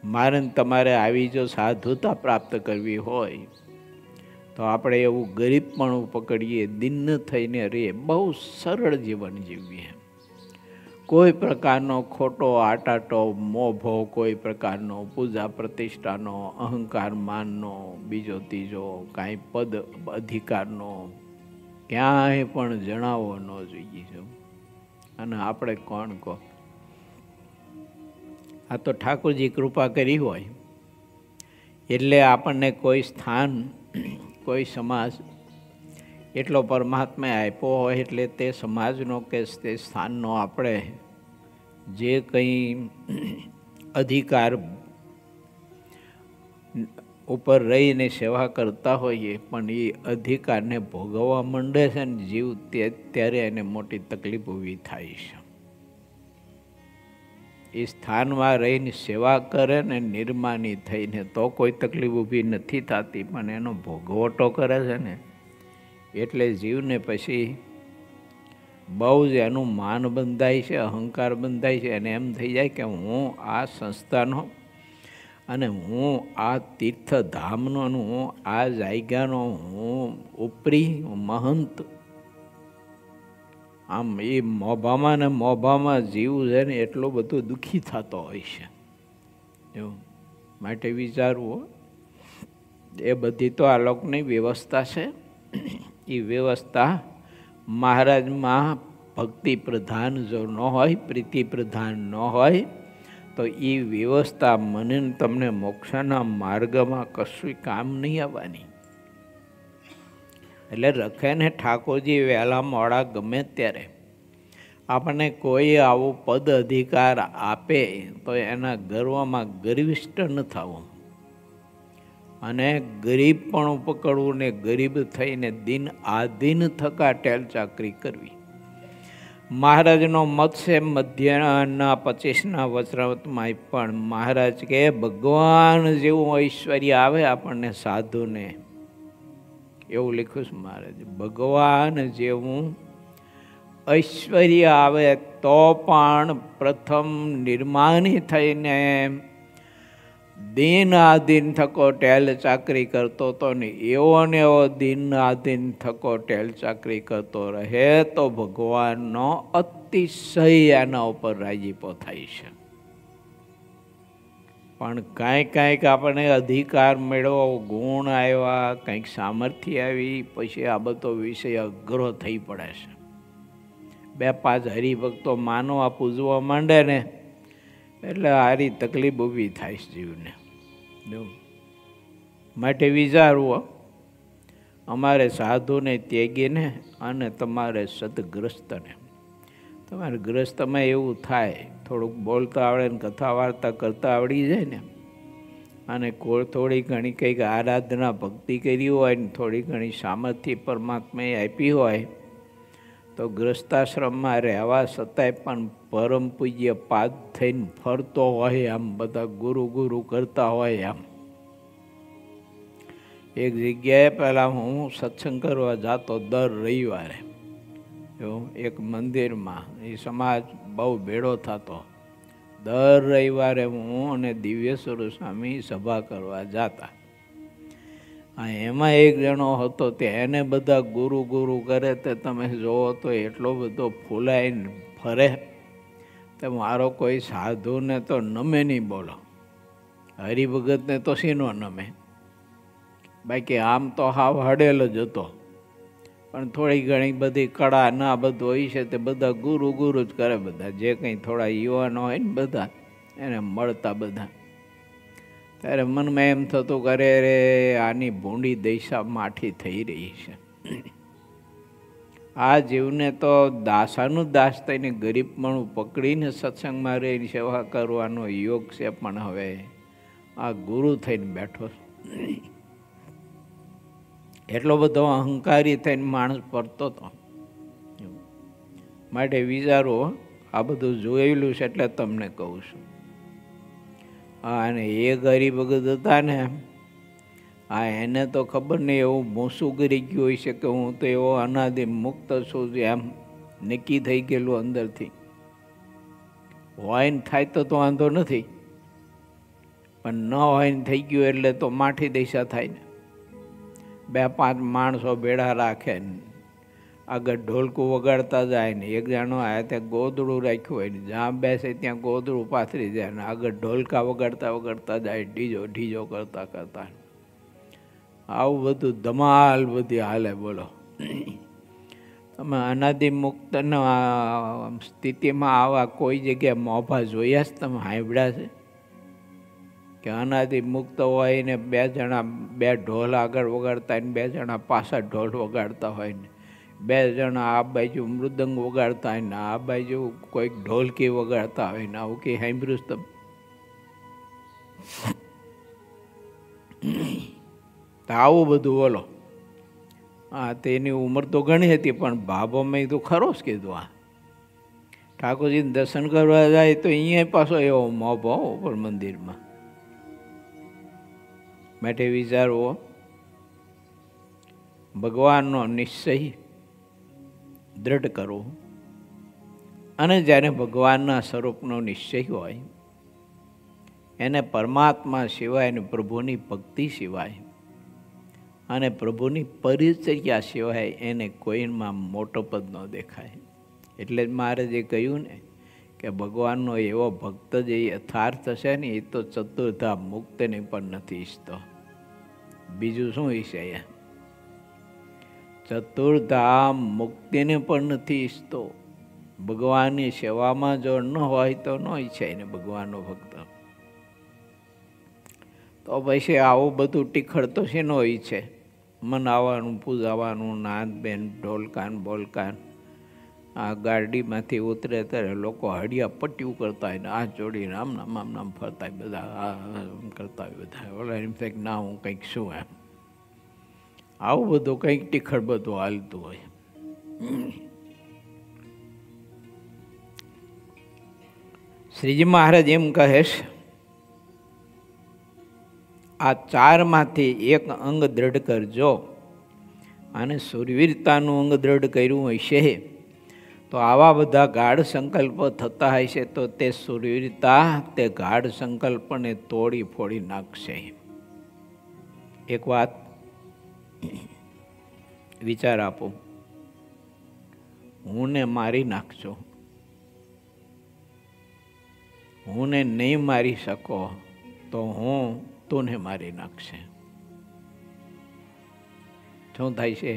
મારે તમારે આવી જો સાધુતા પ્રાપ્ત કરવી હોય તો આપણે એવું ગરીબપણું પકડીએ, દિન થઈને રહીએ, બહુ સરળ જીવન જીવીએ. કોઈ પ્રકારનો ખોટો આટાટો મોભો, કોઈ પ્રકારનો પૂજા પ્રતિષ્ઠાનો, અહંકાર માનનો, બીજો ત્રીજો કાંઈ પદ અધિકારનો ક્યાંય પણ જણાવો ન જોઈએ. અને આપણે કોણ કહો? આ તો ઠાકોરજી કૃપા કરી હોય એટલે આપણને કોઈ સ્થાન, કોઈ સમાજ એટલો પરમાત્માએ આપ્યો હોય એટલે તે સમાજનો કે તે સ્થાનનો આપણે જે કંઈ અધિકાર ઉપર રહીને સેવા કરતા હોઈએ, પણ એ અધિકારને ભોગવવા માંડે છે ને જીવ, ત્યારે એને મોટી તકલીફ ઊભી થાય છે. એ સ્થાનમાં રહીને સેવા કરે ને નિર્માની થઈને તો કોઈ તકલીફ ઊભી નથી થતી, પણ એનો ભોગવટો કરે છે ને એટલે જીવને પછી બહુ જ એનું માન બંધાય છે, અહંકાર બંધાય છે, અને એમ થઈ જાય કે હું આ સંસ્થાનો અને હું આ તીર્થધામનો અને હું આ જાયગાનો હું ઉપરી મહંત. આમ એ મોભામાં ને મોભામાં જીવ છે ને એટલો બધો દુઃખી થતો હોય છે. એવું માટે વિચારવું, એ બધી તો આ લોકની વ્યવસ્થા છે. એ વ્યવસ્થા મહારાજમાં ભક્તિ પ્રધાન જો ન હોય, પ્રીતિ પ્રધાન ન હોય તો એ વ્યવસ્થા મને તમને મોક્ષના માર્ગમાં કશું કામ નહીં આવવાની. એટલે રખે ને ઠાકોરજી વહેલા મોડા ગમે ત્યારે આપણને કોઈ આવો પદ અધિકાર આપે તો એના ગર્વમાં ગર્વિષ્ઠ ન થવું અને ગરીબપણું પકડવું ને ગરીબ થઈને દિન આધીન થકા ટેલ ચાકરી કરવી. મહારાજનો મત છે મધ્યના 25ના વચનામૃતમાં પણ મહારાજ કે ભગવાન જેવું ઐશ્વર્ય આવે આપણને સાધુને, એવું લખ્યું છે મહારાજ. ભગવાન જેવું ઐશ્વર્ય આવે તો પણ પ્રથમ નિર્માની થઈને દિન આધીન થકો ટેલ ચાકરી કરતો તો ને એવો ને એવો દિન આધીન થકો ટેલ ચાકરી કરતો રહે તો ભગવાનનો અતિશય એના ઉપર રાજીપો થાય છે. પણ કાંઈક આપણને અધિકાર મેળવો, ગુણ આવ્યા, કંઈક સામર્થ્ય આવી, પછી આ બધો વિષય અઘરો થઈ પડે છે. 2-5 હરિભક્તો માનવા પૂજવા માંડે ને એટલે હારી તકલીફ ઊભી થાય છે જીવને. માટે વિચારવું, અમારે સાધુને ત્યાગીને અને તમારે સદગ્રસ્તને, તમારે ગ્રસ્તમાં એવું થાય થોડુંક બોલતા આવડે ને કથા વાર્તા કરતા આવડી જાય ને, અને થોડી ઘણી કંઈક આરાધના ભક્તિ કરી હોય ને થોડી ઘણી સામર્થ્ય પરમાત્માએ આપી હોય તો ગ્રસ્તાશ્રમમાં રહેવા છતાંય પણ પરમ પૂજ્ય પાદ થઈને ફરતો હોય, આમ બધા ગુરુ ગુરુ કરતા હોય. આમ એક જગ્યાએ પહેલાં હું સત્સંગ કરવા જતો દર રવિવારે, એવું એક મંદિરમાં એ સમાજ બહુ ભેળો થતો. દર રવિવારે હું અને દિવ્યેશ્વર સ્વામી સભા કરવા જતા. એમાં એક જણો હતો તે એને બધા ગુરુ ગુરુ કરે તે તમે જોવો તો એટલો બધો ફૂલાઈને ફરે તો મારો કોઈ સાધુને તો નમે નહીં. બોલો, હરિભગતને તો શીનો નમે? બાકી આમ તો હાવ હડેલ જ હતો, પણ થોડી ઘણી બધી કળા ના બધું હોય છે તે બધા ગુરુ ગુરુ જ કરે. બધા જે કંઈ થોડા યુવાનો હોય ને બધા એને મળતા બધા, ત્યારે મનમાં એમ થતું કે અરે રે આની ભૂંડી દશા માઠી થઈ રહી છે. આ જીવને તો દાસાનું દાસ થઈને ગરીબપણું પકડીને સત્સંગમાં રહીને સેવા કરવાનો યોગ છે, પણ હવે આ ગુરુ થઈને બેઠો છે. એટલો બધો અહંકારી થઈને માણસ પડતો હતો. માટે વિચારો, આ બધું જોયેલું છે એટલે તમને કહું છું. અને એ ગરીબ ભગત હતા ને, એને તો ખબર નહીં એવું મોસું કરી ગયું હોય છે કે હું તો એવો અનાદિ મુક્ત છું એમ નક્કી થઈ ગયેલું અંદરથી હોય ને થાય તો વાંધો નથી, પણ ન હોય ને થઈ ગયું એટલે તો માઠી દિશા થાય ને. 2-5 માણસો બેડા રાખે ને આગળ ઢોલકું વગાડતા જાય ને એક જણો આ ત્યાં ગોદડું રાખ્યું હોય ને જ્યાં બેસે ત્યાં ગોદડું પાથરી જાય ને આગળ ઢોલકા વગાડતા વગાડતા જાય, ઢીજો ઢીજો કરતા કરતા. આવું બધું ધમાલ બધી હાલે. બોલો, તમે અનાદિ મુક્તના સ્થિતિમાં આવા કોઈ જગ્યાએ મોભા જોયા જ તમે સાંભળ્યા છે કે અનાદિ મુક્ત હોય ને 2 જણા 2 ઢોલ આગળ વગાડતા ને 2 જણા પાછા ઢોલ વગાડતા હોય ને 2 જણા આ બાજુ મૃદંગ વગાડતા હોય ને આ બાજુ કોઈક ઢોલકી વગાડતા હોય ને આવું કંઈ સાંભળ્યું તમે? આવું બધું બોલો. હા, તેની ઉંમર તો ઘણી હતી પણ ભાભો મેં તો ખરો જ કીધું. આ ઠાકોરજીને દર્શન કરવા જાય તો અહીંયા પાછો એવો મોભો ઉપર મંદિરમાં. માટે વિચારવો, ભગવાનનો નિશ્ચય દ્રઢ કરવો, અને જ્યારે ભગવાનના સ્વરૂપનો નિશ્ચય હોય એને પરમાત્મા સિવાય અને પ્રભુની ભક્તિ સિવાય અને પ્રભુની પરિચર્યા સિવાય એને કોઈમાં મોટો પદ ન દેખાય. એટલે જ મારે જે કહ્યું ને કે ભગવાનનો એવો ભક્ત જે યથાર્થ છે ને એ તો ચતુર્ધા મુક્તને પણ નથી ઈચ્છતો. બીજું શું ઈચ્છે? ચતુર્ધા મુક્તિને પણ નથી ઈચ્છતો. ભગવાનની સેવામાં જો ન હોય તો ન ઈચ્છાય ને ભગવાનનો ભક્ત. તો પછી આવું બધું ટીખળ તો છે નો ઈચ્છે? મનાવાનું, પૂજાવાનું, નાદ બેન, ઢોલકાન બોલકાન. આ ગાડીમાંથી ઉતરે ત્યારે લોકો હડિયા પટ્યું કરતા હોય ને આ જોડીને આમ નામ ફરતા હોય બધા, કરતા હોય બધા. ઓલા ઇનફેક્ટ ના હું કંઈક શું એમ આવું બધું કંઈક ટીખળ બધું હાલતું હોય. શ્રીજી મહારાજ એમ કહે છે, આ 4માંથી એક અંગ દ્રઢ કરજો. અને સુરવીરતાનું અંગ દ્રઢ કર્યું હશે તો આવા બધા ગાઢ સંકલ્પો થતા હશે તો તે સુરવીરતા તે ગાઢ સંકલ્પને તોડી ફોડી નાખશે. એક વાત વિચાર આપો, હું ને મારી નાખજો, હું ને નહીં મારી શકો તો હું તું ને મારી નાખશે. શું થાય છે?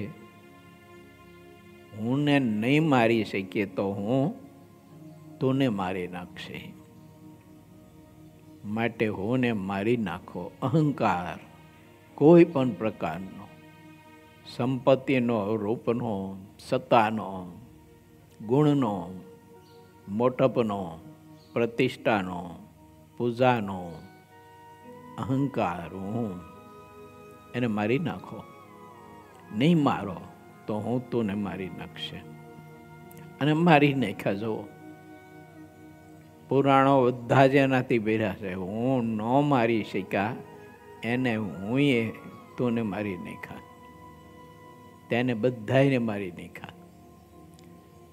હું ને નહીં મારી શકીએ તો હું તું ને મારી નાખશે. માટે હું ને મારી નાખો. અહંકાર કોઈ પણ પ્રકારનો, સંપત્તિનો, રૂપનો, સત્તાનો, ગુણનો, મોટપનો, પ્રતિષ્ઠાનો, પૂજાનો અહંકાર હું, એને મારી નાખો. નહીં મારો તો હું તું ને મારી નાખશે. અને મારી નાખ્યા. જુઓ, પુરાણો બધા જ એનાથી બેર્યા છે. હું ન મારી શક્યા એને હું તું ને મારી નાખ્યા, તેને બધાને મારી નાખ્યા.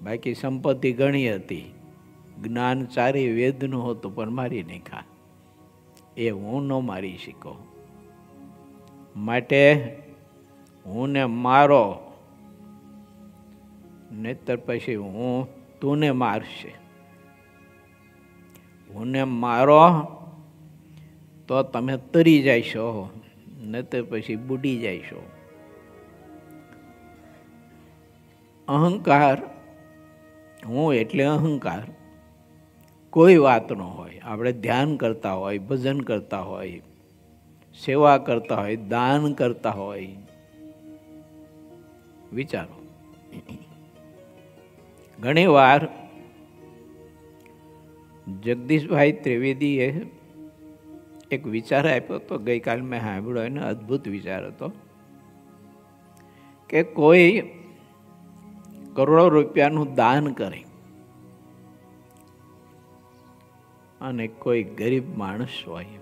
બાકી સંપત્તિ ઘણી હતી, જ્ઞાન 4 વેદનું હતું પણ મારી નાખ્યા. એ હું ન મારી શીખો. માટે હું ને મારો, નહીતર પછી હું તું ને મારશે. હું ને મારો તો તમે તરી જશો, નહીતર પછી બુડી જશો. અહંકાર, હું એટલે અહંકાર કોઈ વાતનો હોય. આપણે ધ્યાન કરતા હોય, ભજન કરતા હોય, સેવા કરતા હોય, દાન કરતા હોય. વિચારો, ઘણી વાર જગદીશભાઈ ત્રિવેદીએ એક વિચાર આપ્યો હતો, ગઈકાલ મેં સાંભળ્યો, એને અદ્ભુત વિચાર હતો કે કોઈ કરોડો રૂપિયાનું દાન કરે અને કોઈ ગરીબ માણસ હોય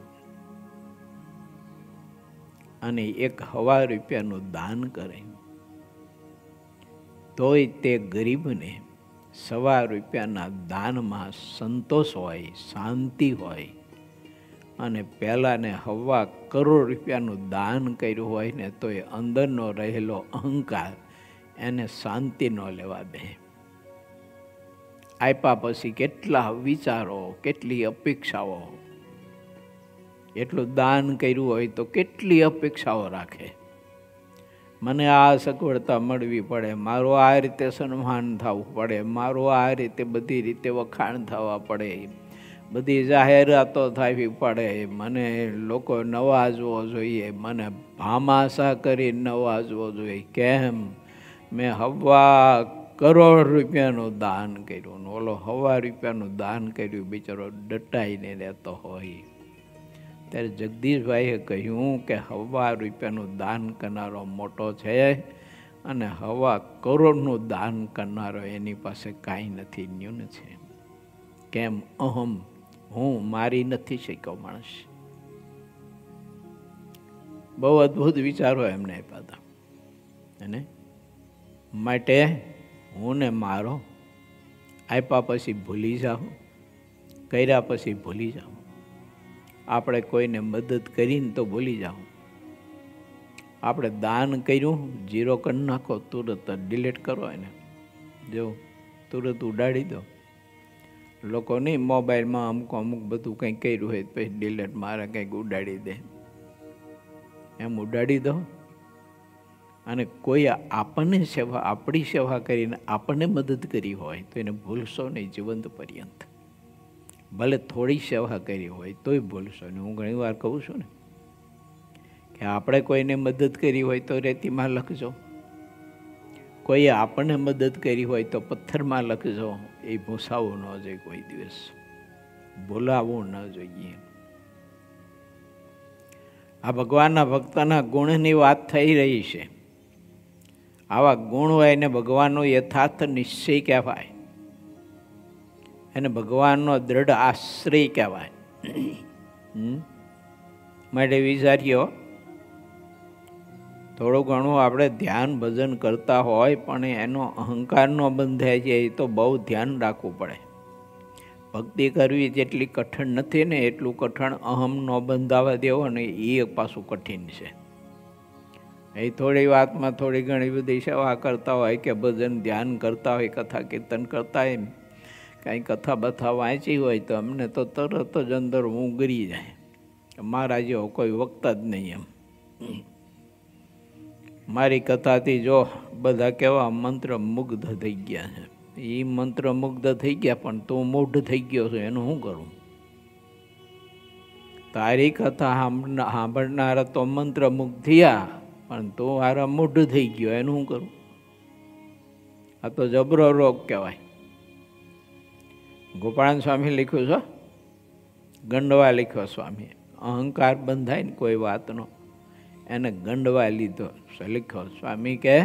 અને 1 રૂપિયાનું દાન કરે તોય તે ગરીબને ₹1.25 દાનમાં સંતોષ હોય, શાંતિ હોય, અને પહેલાંને ₹1.25 કરોડ દાન કર્યું હોય ને તો એ અંદરનો રહેલો અહંકાર એને શાંતિ ન લેવા દે. આપ્યા પછી કેટલા વિચારો, કેટલી અપેક્ષાઓ, એટલું દાન કર્યું હોય તો કેટલી અપેક્ષાઓ રાખે. મને આ સગવડતા મળવી પડે, મારું આ રીતે સન્માન થવું પડે, મારું આ રીતે બધી રીતે વખાણ થવા પડે, બધી જાહેરાતો થવી પડે, મને લોકો નવાજવો જોઈએ, મને ભામાશા કરી નવાજવો જોઈએ. કેમ? મેં ₹1.25 કરોડ દાન કર્યું. ઓલો ₹1.25 દાન કર્યું બિચારો ડટાઈને રહેતો હોય. ત્યારે જગદીશભાઈએ કહ્યું કે ₹1.25 દાન કરનારો મોટો છે અને ₹1.25 કરોડ દાન કરનારો એની પાસે કાંઈ નથી, ન્યૂન છે. કેમ? અહમ, હું મારી નથી શક્યો માણસ. બહુ અદ્ભુત વિચારો એમને આપ્યા હતા. અને માટે હું ને મારો આપ્યા પછી ભૂલી જાઉં, કર્યા પછી ભૂલી જાઉં. આપણે કોઈને મદદ કરીને તો ભૂલી જાઓ. આપણે દાન કર્યું, 0 કરી નાખો, તુરત ડિલીટ કરો એને, જો તુરત ઉડાડી દો. લોકો નહીં મોબાઈલમાં અમુક બધું કંઈક કર્યું હોય પછી ડિલીટ મારે કંઈક ઉડાડી દે, એમ ઉડાડી દો. અને કોઈ આપણને સેવા, આપણી સેવા કરીને આપણને મદદ કરી હોય તો એને ભૂલશો નહીં જીવંત પર્યંત. ભલે થોડી સેવા કરી હોય તોય ભૂલશો નહીં. હું ઘણી વાર કહું છું ને કે આપણે કોઈને મદદ કરી હોય તો રેતીમાં લખજો, કોઈએ આપણને મદદ કરી હોય તો પથ્થરમાં લખજો. એ ભૂસાવવું ન જોઈએ, કોઈ દિવસ ભૂલાવવું ન જોઈએ. આ ભગવાનના ભક્તના ગુણની વાત થઈ રહી છે. આવા ગુણ હોય એને ભગવાનનો યથાર્થ નિશ્ચય કહેવાય, એને ભગવાનનો દ્રઢ આશ્રય કહેવાય. માટે વિચારીઓ, થોડું ઘણું આપણે ધ્યાન ભજન કરતા હોય પણ એનો અહંકાર ન બંધાય જાય તો બહુ ધ્યાન રાખવું પડે. ભક્તિ કરવી જેટલી કઠણ નથી ને એટલું કઠણ અહમ ન બંધાવા દેવો ને એ પાછું કઠિન છે. એ થોડી વાતમાં થોડી ઘણી બધી સેવા કરતા હોય કે ભજન ધ્યાન કરતા હોય, કથા કીર્તન કરતા હોય, કાંઈ કથા બથા વાંચી હોય તો અમને તો તરત જ અંદર હું ગરી જાય, મારા જેવો કોઈ વક્તા જ નહીં. એમ મારી કથાથી જો બધા કેવા મંત્ર મુગ્ધ થઈ ગયા છે. એ મંત્ર મુગ્ધ થઈ ગયા પણ તું મૂઢ થઈ ગયો છો, એનું શું કરું? તારી કથા સાંભળનારા તો મંત્ર મુગ્ધ થયા પણ તું હારા મૂઢ થઈ ગયો, એનું શું કરું? આ તો જબરો રોગ કહેવાય. ગોપાળાન સ્વામી લખ્યું છે, ગંડવા લખ્યો સ્વામી. અહંકાર બંધાય ને કોઈ વાતનો, એને ગંડવા લીધો. લખ્યો સ્વામી કે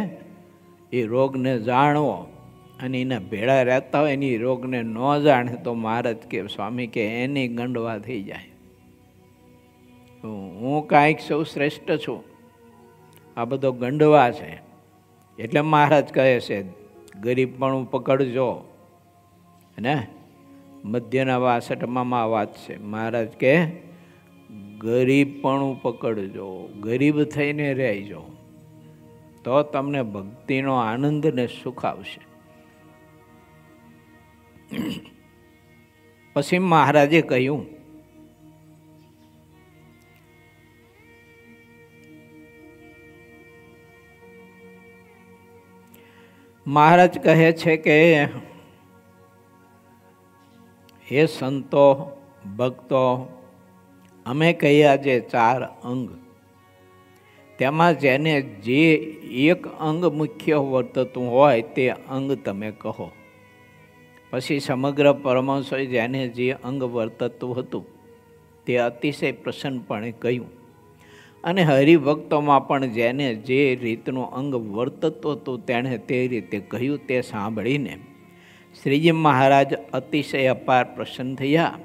એ રોગને જાણવો અને એના ભેળા રહેતા હોય એની રોગને ન જાણે તો મહારાજ કે સ્વામી કે એની ગંડવા થઈ જાય. હું કાંઈક સૌ શ્રેષ્ઠ છું, આ બધો ગંડવા છે. એટલે મહારાજ કહે છે ગરીબપણું પકડજો. ને મધ્યના 62માં વાત છે. મહારાજ કે ગરીબપણું પકડજો, ગરીબ થઈને રહેજો તો તમને ભક્તિનો આનંદ ને સુખ આવશે. પછી મહારાજે કહ્યું મહારાજ કહે છે કે હે સંતો ભક્તો, અમે કહ્યા જે 4 અંગ, તેમાં જેને જે એક અંગ મુખ્ય વર્તતું હોય તે અંગ તમે કહો. પછી સમગ્ર પરમહંસોએ જેને જે અંગ વર્તતું હતું તે અતિશય પ્રસન્નપણે કહ્યું. અને હરિભક્તોમાં પણ જેને જે રીતનું અંગ વર્તતું હતું તેણે તે રીતે કહ્યું. તે સાંભળીને શ્રીજી મહારાજ અતિશય અપાર પ્રસન્ન થયા.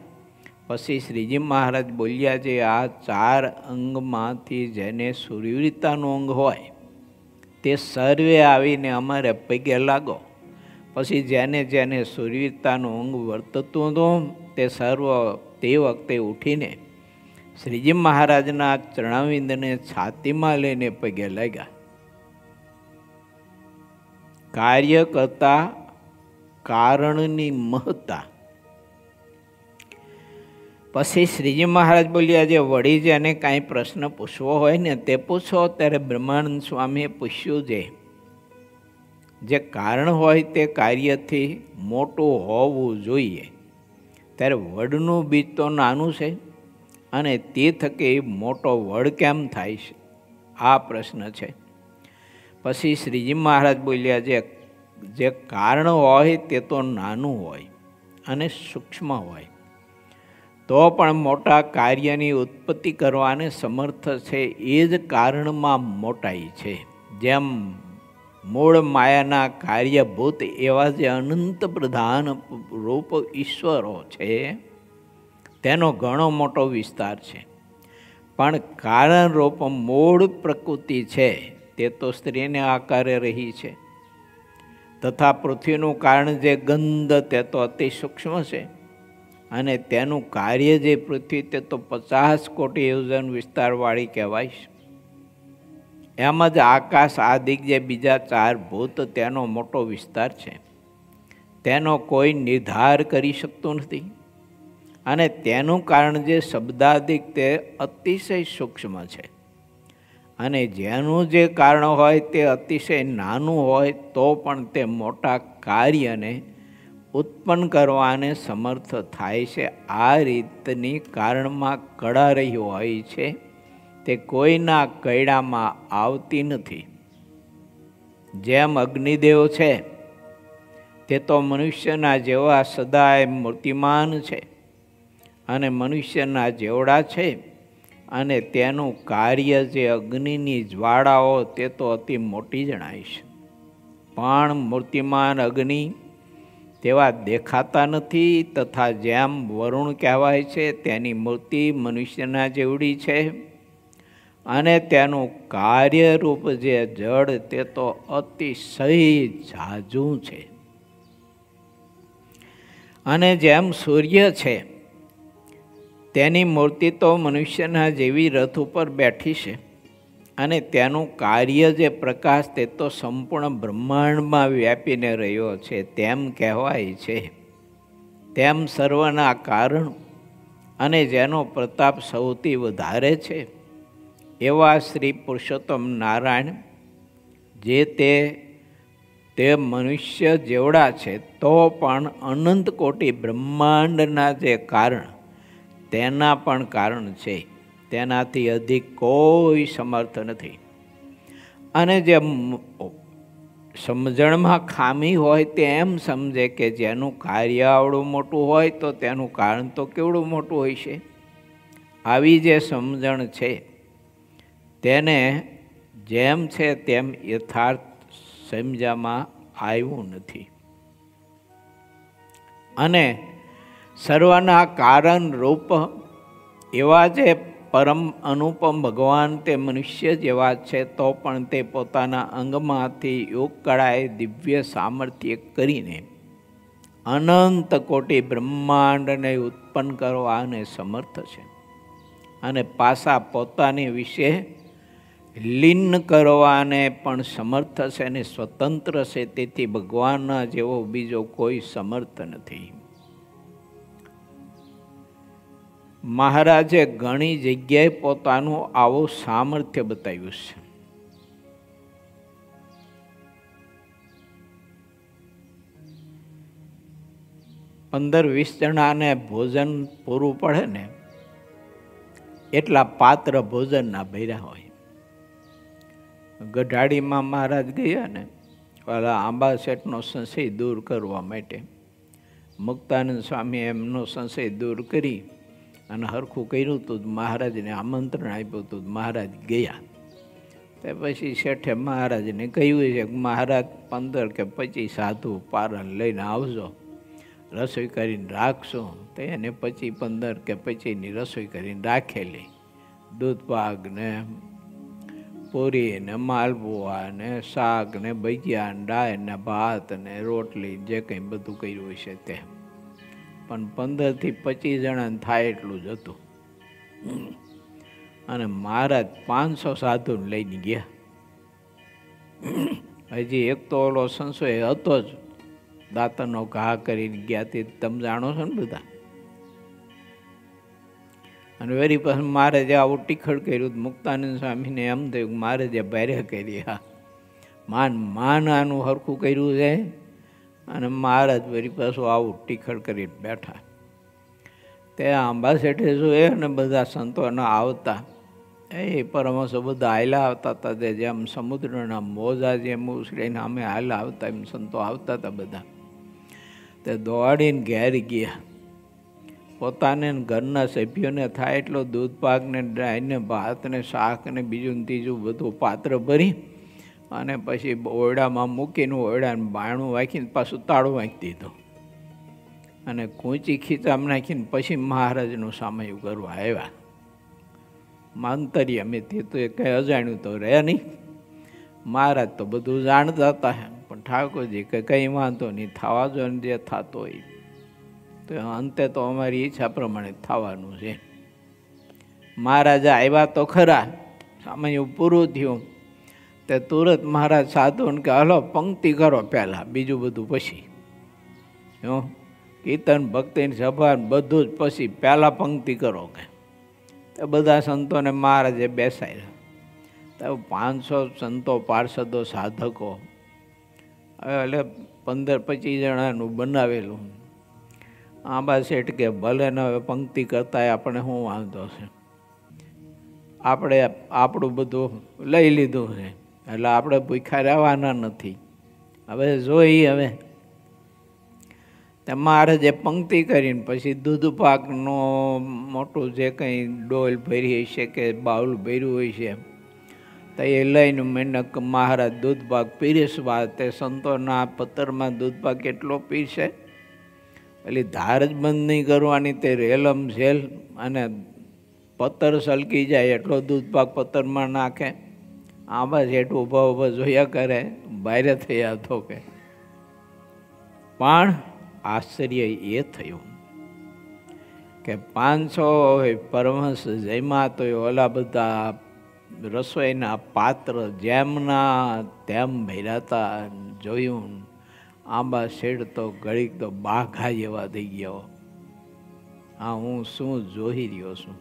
પછી શ્રીજી મહારાજ બોલ્યા જે આ 4 અંગમાંથી જેને સૂર્યવૃત્તાનું અંગ હોય તે સર્વે આવીને અમારે પગે લાગો. પછી જેને જેને સુરવીરતાનું અંગ વર્તતું હતું તે સર્વ તે વખતે ઉઠીને શ્રીજી મહારાજના ચરણાવિંદને છાતીમાં લઈને પગે લાગ્યા. કાર્ય કરતા કારણની મહત્તા. પછી શ્રીજી મહારાજ બોલ્યા, જે વળી જેને કાંઈ પ્રશ્ન પૂછવો હોય ને તે પૂછો. ત્યારે બ્રહ્માનંદ સ્વામીએ પૂછ્યું, જે કારણ હોય તે કાર્યથી મોટું હોવું જોઈએ, ત્યારે વડનું બીજ તો નાનું છે અને તે થકી મોટો વડ કેમ થાય છે? આ પ્રશ્ન છે. પછી શ્રીજી મહારાજ બોલ્યા, જે કારણ હોય તે તો નાનું હોય અને સૂક્ષ્મ હોય, તો પણ મોટા કાર્યની ઉત્પત્તિ કરવાને સમર્થ છે. એ જ કારણમાં મોટાઈ છે. જેમ મૂળ માયાના કાર્યભૂત એવા જે અનંત પ્રધાન રૂપ ઈશ્વરો છે તેનો ઘણો મોટો વિસ્તાર છે, પણ કારણ રૂપ મૂળ પ્રકૃતિ છે તે તો સ્ત્રીને આકારે રહી છે. તથા પૃથ્વીનું કારણ જે ગંધ તે તો અતિ સૂક્ષ્મ છે અને તેનું કાર્ય જે પૃથ્વી તે તો 50 કોટી યોજન વિસ્તારવાળી કહેવાય છે. એમ જ આકાશ આદિક જે બીજા 4 ભૂત તેનો મોટો વિસ્તાર છે, તેનો કોઈ નિર્ધાર કરી શકતું નથી. અને તેનું કારણ જે શબ્દાદિક તે અતિશય સૂક્ષ્મ છે. અને જેનું જે કારણ હોય તે અતિશય નાનું હોય તો પણ તે મોટા કાર્યને ઉત્પન્ન કરવાને સમર્થ થાય છે. આ રીતની કારણમાં કળા રહી હોય છે તે કોઈના કૈડામાં આવતી નથી. જેમ અગ્નિદેવ છે તે તો મનુષ્યના જેવા સદાય મૂર્તિમાન છે અને મનુષ્યના જેવડા છે, અને તેનું કાર્ય જે અગ્નિની જ્વાળાઓ તે તો અતિ મોટી જણાય છે. પણ મૂર્તિમાન અગ્નિ તેવા દેખાતા નથી. તથા જેમ વરુણ કહેવાય છે તેની મૂર્તિ મનુષ્યના જેવડી છે, અને તેનું કાર્યરૂપ જે જળ તે તો અતિશય ઝાઝું છે. અને જેમ સૂર્ય છે તેની મૂર્તિ તો મનુષ્યના જેવી રથ ઉપર બેઠી છે, અને તેનું કાર્ય જે પ્રકાશ તે તો સંપૂર્ણ બ્રહ્માંડમાં વ્યાપીને રહ્યો છે તેમ કહેવાય છે. તેમ સર્વના કારણ અને જેનો પ્રતાપ સૌથી વધારે છે એવા શ્રી પુરુષોત્તમ નારાયણ જે તે મનુષ્ય જેવડા છે તો પણ અનંત કોટી બ્રહ્માંડના જે કારણ તેના પણ કારણ છે. તેનાથી અધિક કોઈ સમર્થ નથી. અને જે સમજણમાં ખામી હોય તે એમ સમજે કે જેનું કાર્ય આવડું મોટું હોય તો તેનું કારણ તો કેવડું મોટું હોય છે. આવી જે સમજણ છે તેને જેમ છે તેમ યથાર્થ સમજવામાં આવ્યું નથી. અને સર્વના કારણ રૂપ એવા જે પરમ અનુપમ ભગવાન તે મનુષ્ય જેવા છે, તો પણ તે પોતાના અંગમાંથી યોગ કળાએ દિવ્ય સામર્થ્ય કરીને અનંત કોટી બ્રહ્માંડને ઉત્પન્ન કરવાને સમર્થ છે. અને પાછા પોતાની વિશે લીન કરવાને પણ સમર્થ છે અને સ્વતંત્ર છે. તેથી ભગવાનના જેવો બીજો કોઈ સમર્થ નથી. મહારાજે ઘણી જગ્યાએ પોતાનું આવું સામર્થ્ય બતાવ્યું છે. પંદર 20 જણાને ભોજન પૂરું પડે ને એટલા પાત્ર ભોજનના ભર્યા હોય. ગઢાડીમાં મહારાજ ગયા ને પેલા આંબા શેઠનો સંશય દૂર કરવા માટે મુક્તાનંદ સ્વામી એમનો સંશય દૂર કરી અને હરખું કર્યું હતું. મહારાજને આમંત્રણ આપ્યું હતું. મહારાજ ગયા. તે પછી શેઠે મહારાજને કહ્યું છે કે મહારાજ 15 કે 25 સાધુ પારણ લઈને આવજો, રસોઈ કરીને રાખશું. તો એને 15 કે 25ની રસોઈ કરીને રાખેલી. દૂધ પાક ને પૂરી ને માલપુઆ ને શાક ને ભજીયા ને દાળ ને ભાત ને રોટલી જે કંઈ બધું કર્યું હશે તે. પણ 15 થી 25 જણાને થાય એટલું જ હતું. અને મહારાજ 500 સાધુને લઈને ગયા. હજી એક તો ઓલો સંશય હતો જ, દાંતનો ઘા કરીને ગયા તે તમે જાણો છો ને બધા. અને વેરી પછી મહારાજે આવું ટીખળ કર્યું. મુક્તાનંદ સ્વામીને એમ થયું કે મહારાજે ભારે કરી. હા, માન આનું હરખું કર્યું છે. અને મહારાજ વેરી પાછું આવું ટીખળ કરીને બેઠા. તે આંબા શેઠે જોઈએ ને બધા સંતોના આવતા, એ પરમહંસો બધા હાલ્યા આવતા હતા. તે જેમ સમુદ્રના મોજા જેમ ઉછળીને અમે હાલ્યા આવતા એમ સંતો આવતા હતા બધા. તે દોડીને ઘેર ગયા. પોતાને ઘરના સભ્યોને થાય એટલો દૂધ પાકને ડાયને ભાતને શાકને બીજું ત્રીજું બધું પાત્ર ભરી અને પછી ઓરડામાં મૂકીને ઓરડાને બારણું વાંકીને પાછું તાળું વાંકી દીધું. અને કૂંચી ખીચામાં નાખીને પછી મહારાજનું સામયું કરવા આવ્યા. માંતરી અમે તે તો એ કંઈ અજાણ્યું તો રહે નહીં. મહારાજ તો બધું જાણતા હતા, પણ ઠાકોરજી કે કંઈ વાંધો નહીં, થવા જો ને જે થતો હોય તો અંતે તો અમારી ઈચ્છા પ્રમાણે થવાનું છે. મહારાજા આવ્યા તો ખરા, સામયું પૂરું થયું તે તુરત મહારાજ સાધુને કે હલો પંક્તિ કરો પહેલાં, બીજું બધું પછી. કીર્તન ભક્તિની સભા બધું જ પછી, પહેલાં પંક્તિ કરો કે. તો બધા સંતોને મહારાજે બેસાડ્યા. તો 500 સંતો પાર્ષદો સાધકો, એટલે 15-25 જણાનું બનાવેલું. આંબા શેઠ કે ભલે ને હવે પંક્તિ કરતા આપણે શું વાંધો છે, આપણે આપણું બધું લઈ લીધું છે એટલે આપણે ભૂખ્યા રહેવાના નથી, હવે જોઈ. હવે મહારાજે પંક્તિ કરીને પછી દૂધ પાકનો મોટું જે કંઈ ડોલ ભરી હશે કે બાઉલ ભર્યું હોય છે તો એ લઈને મેંડક મહારાજ દૂધ પાક પીરસવા. તે સંતોના પત્તરમાં દૂધ પાક એટલો પીરસે, એટલે ધાર જ બંધ નહીં કરવાની. તે રેલમ ઝેલ અને પત્તર સલકી જાય એટલો દૂધ પાક પત્તરમાં નાખે. આંબા શેઠ ઊભા ઊભા જોયા કરે, ભારે થયા તો કે. પણ આશ્ચર્ય એ થયું કે 500 પરમહંસ જમ્યા તો ઓલા બધા રસોઈના પાત્ર જેમના તેમ ભર્યા હતા. જોયું આંબા શેઠ તો ઘડીક તો બાઘા જેવા થઈ ગયો. હા, હું શું જોઈ રહ્યો છું.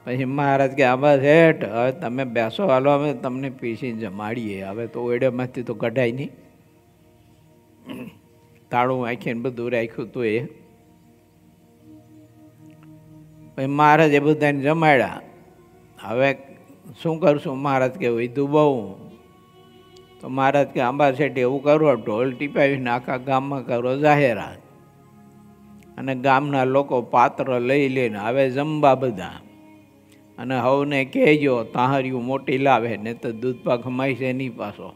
પછી મહારાજ કે આંબા શેઠ હવે તમે બેસો, હાલો અમે તમને પીસીને જમાડીએ. હવે તો ઓરડામાંથી તો કઢાય નહીં, તાળું વાંખીને બધું રાખ્યું હતું એ. પછી મહારાજે બધાને જમાડ્યા. હવે શું કરશું? મહારાજ કે વૈધું બહુ. તો મહારાજ કે આંબા શેઠ એવું કરો, ઢોલ ટીપાવીને આખા ગામમાં કરો જાહેરાત, અને ગામના લોકો પાત્ર લઈ લઈને હવે જમવા બધા. અને હવને કહેજો તાહરિયું મોટી લાવે ને તો દૂધ પાક હમાય છે નહીં પાછો.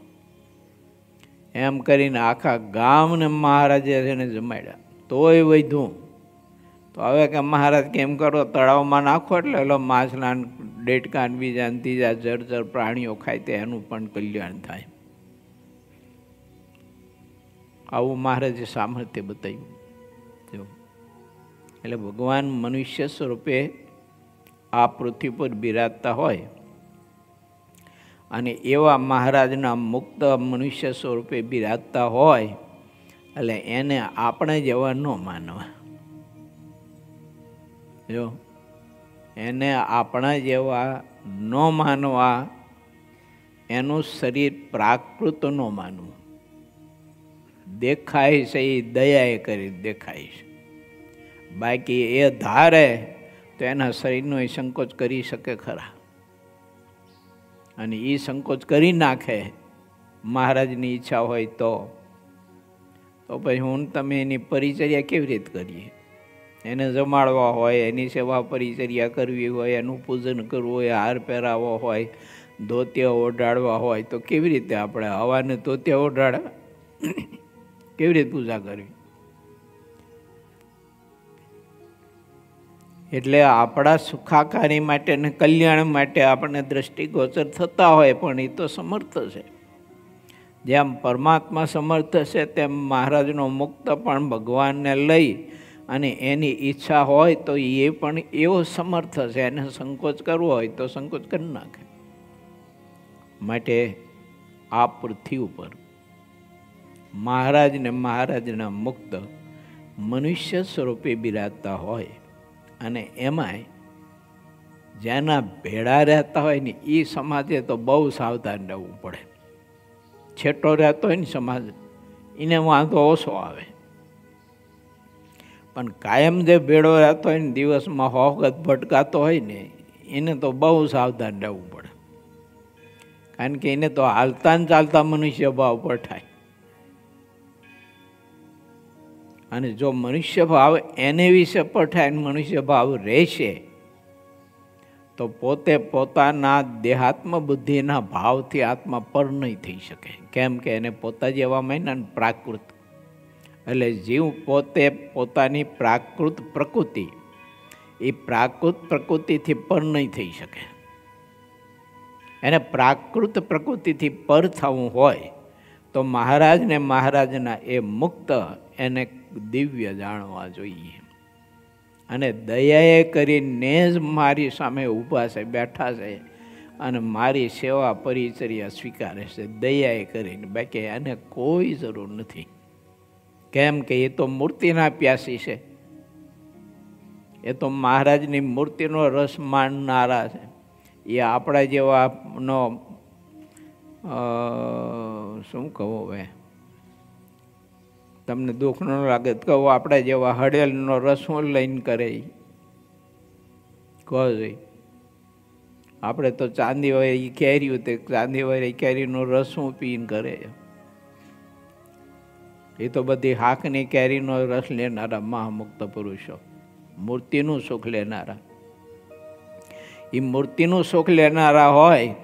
એમ કરીને આખા ગામને મહારાજે એને જમાડ્યા. તોય વધ્યું. તો હવે કે મહારાજ કેમ કરો, તળાવમાં નાખો એટલે એલો માછલા ડેટકા બીજા ત્રીજા જળચર પ્રાણીઓ ખાય તે એનું પણ કલ્યાણ થાય. આવું મહારાજે સામર્થ્ય બતાવ્યું. એટલે ભગવાન મનુષ્ય સ્વરૂપે આ પૃથ્વી પર બિરાજતા હોય અને એવા મહારાજના મુક્ત મનુષ્ય સ્વરૂપે બિરાજતા હોય એટલે એને આપણે જેવા ન માનવા. જો એને આપણા જેવા ન માનવા, એનું શરીર પ્રાકૃત ન માનવું. દેખાય છે એ દયાએ કરી દેખાય છે, બાકી એ ધારે તો એના શરીરનો એ સંકોચ કરી શકે ખરા. અને એ સંકોચ કરી નાખે મહારાજની ઈચ્છા હોય તો પછી હું તમે એની પરિચર્યા કેવી રીતે કરીએ? એને જમાડવા હોય, એની સેવા પરિચર્યા કરવી હોય, એનું પૂજન કરવું હોય, હાર પહેરાવો હોય, ધોતિયા ઓઢાડવા હોય તો કેવી રીતે આપણે હવાને ધોતિયા ઓઢાડવા? કેવી રીતે પૂજા કરવી? એટલે આપણા સુખાકારી માટે અને કલ્યાણ માટે આપણને દ્રષ્ટિગોચર થતા હોય, પણ એ તો સમર્થ છે. જેમ પરમાત્મા સમર્થ છે તેમ મહારાજનો મુક્ત પણ ભગવાનને લઈ અને એની ઈચ્છા હોય તો એ પણ એવો સમર્થ છે. એને સંકોચ કરવો હોય તો સંકોચ કરી નાખે. માટે આ પૃથ્વી ઉપર મહારાજને મહારાજના મુક્ત મનુષ્ય સ્વરૂપે બિરાજતા હોય અને એમાંય જેના ભેળા રહેતા હોય ને એ સમાજે તો બહુ સાવધાન રહેવું પડે. છેટો રહેતો હોય ને સમાજ એને વાંધો ઓછો આવે, પણ કાયમ જે ભેળો રહેતો હોય ને દિવસમાં 100 વખત ભટકાતો હોય ને એને તો બહુ સાવધાન રહેવું પડે. કારણ કે એને તો હાલતા ને ચાલતા મનુષ્ય ભાવ પઠાય. અને જો મનુષ્ય ભાવ એને વિશે પઠાય ને મનુષ્ય ભાવ રહેશે તો પોતે પોતાના દેહાત્મ બુદ્ધિના ભાવથી આત્મા પર નહીં થઈ શકે. કેમ કે એને પોતા જેવા માન્યા ને પ્રાકૃત, એટલે જીવ પોતે પોતાની પ્રાકૃત પ્રકૃતિ એ પ્રાકૃત પ્રકૃતિથી પર નહીં થઈ શકે. એને પ્રાકૃત પ્રકૃતિથી પર થવું હોય તો મહારાજને મહારાજના એ મુક્ત એને દિવ્ય જાણવા જોઈએ. અને દયાએ કરીને જ મારી સામે ઊભા છે, બેઠા છે અને મારી સેવા પરિચર્યા સ્વીકારે છે દયાએ કરીને. બાકી એને કોઈ જરૂર નથી. કેમ કે એ તો મૂર્તિના પ્યાસી છે. એ તો મહારાજની મૂર્તિનો રસ માણનારા છે. એ આપણા જેવાનો શું કહું હવે, તમને દુઃખ ન લાગે તો કહું, આપણા જેવા હળેલનો રસ શું લઈને કરે કહો જોઈ. આપણે તો ચાંદીવાળી કેરી તે ચાંદીવાળી કેરીનો રસ શું પીને કરે. એ તો બધી હાકની કેરીનો રસ લેનારા મહામુક્ત પુરુષો, મૂર્તિનું સુખ લેનારા. એ મૂર્તિનું સુખ લેનારા હોય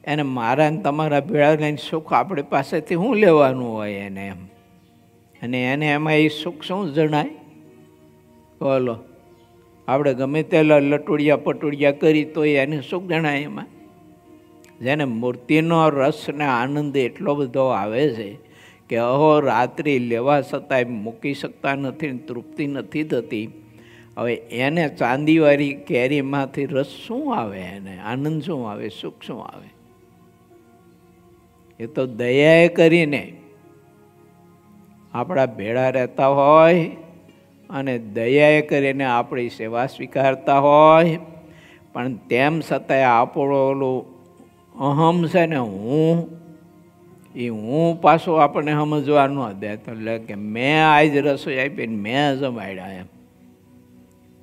એને મારા ને તમારા ભેળા લઈને સુખ આપણી પાસેથી શું લેવાનું હોય એને એમ. અને એને એમાં એ સુખ શું જણાય? બોલો, આપણે ગમે તેલા લટુડિયા પટુડિયા કરી તો એને સુખ જણાય એમાં? જેને મૂર્તિનો રસ ને આનંદ એટલો બધો આવે છે કે અહોરાત્રિ લેવા છતાંય મૂકી શકતા નથી, તૃપ્તિ નથી થતી. હવે એને ચાંદીવાળી કેરીમાંથી રસ શું આવે, એને આનંદ શું આવે, સુખ શું આવે? એ તો દયાએ કરીને આપણા ભેળા રહેતા હોય અને દયાએ કરીને આપણી સેવા સ્વીકારતા હોય, પણ તેમ છતાંય આપણો ઓલું અહમ છે ને, હું પાછું આપણને સમજવા ન દે. એટલે કે મેં આજ રસોઈ આપીને મેં જમાડ્યા એમ,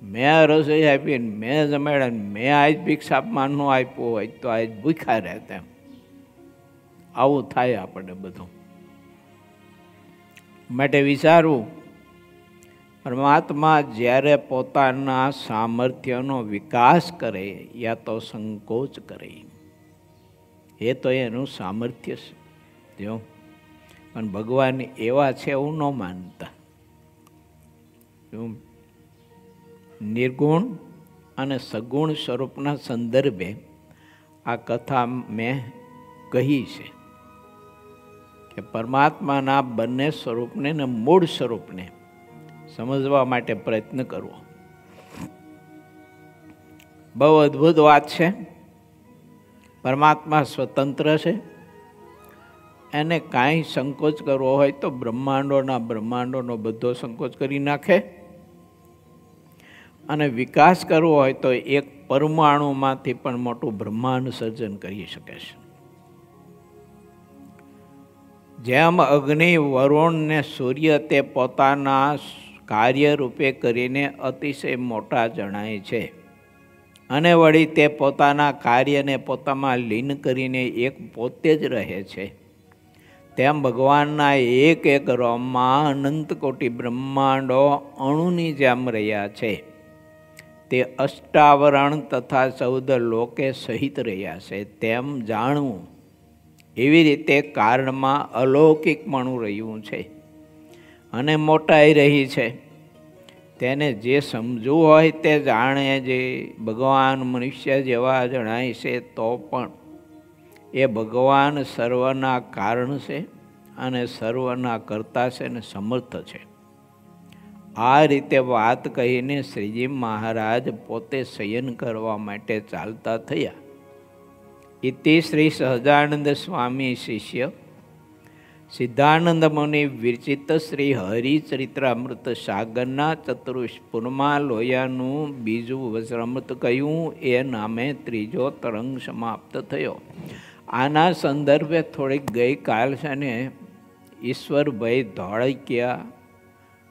મેં રસોઈ આપીને મેં જમાડ્યા, મેં આજ ભિક્ષાપમાં ન આપ્યું હોય તો આજ ભૂખ્યા રહેતા એમ. આવું થાય આપણને બધું. માટે વિચારવું, પરમાત્મા જ્યારે પોતાના સામર્થ્યનો વિકાસ કરે યા તો સંકોચ કરે, એ તો એનું સામર્થ્ય છે. જો પણ ભગવાન એવા છે એવું ન માનતા. નિર્ગુણ અને સગુણ સ્વરૂપના સંદર્ભે આ કથા મેં કહી છે કે પરમાત્માના બંને સ્વરૂપને ને મૂળ સ્વરૂપને સમજવા માટે પ્રયત્ન કરવો. બહુ અદ્ભુત વાત છે. પરમાત્મા સ્વતંત્ર છે. એને કાંઈ સંકોચ કરવો હોય તો બ્રહ્માંડોનો બધો સંકોચ કરી નાખે, અને વિકાસ કરવો હોય તો એક પરમાણુમાંથી પણ મોટું બ્રહ્માંડ સર્જન કરી શકે છે. જેમ અગ્નિ, વરુણ ને સૂર્ય તે પોતાના કાર્ય રૂપે કરીને અતિશય મોટા જણાય છે, અને વળી તે પોતાના કાર્યને પોતામાં લીન કરીને એક પોતે જ રહે છે, તેમ ભગવાનના એક એક રોમમાં અનંત કોટી બ્રહ્માંડો અણુની જેમ રહ્યા છે. તે અષ્ટાવરણ તથા 14 લોકે સહિત રહ્યા છે તેમ જાણવું. એવી રીતે કારણમાં અલૌકિકપણું રહ્યું છે અને મોટાઈ રહી છે. તેને જે સમજવું હોય તે જાણે. જે ભગવાન મનુષ્ય જેવા જણાય છે તો પણ એ ભગવાન સર્વના કારણ છે અને સર્વના કર્તા છે અને સમર્થ છે. આ રીતે વાત કહીને શ્રીજી મહારાજ પોતે શયન કરવા માટે ચાલતા થયા. ઇતિ શ્રી સહજાનંદ સ્વામી શિષ્ય સિદ્ધાનંદ મુનિ વિરચિત શ્રી હરિચરિત્રામૃત સાગરના ચતુર્સ્ફુરમાં લોયાનું બીજું વજ્રામૃત કહ્યું એ નામે ત્રીજો તરંગ સમાપ્ત થયો. આના સંદર્ભે થોડીક ગઈકાલ છે ને ઈશ્વરભાઈ ધોળકિયા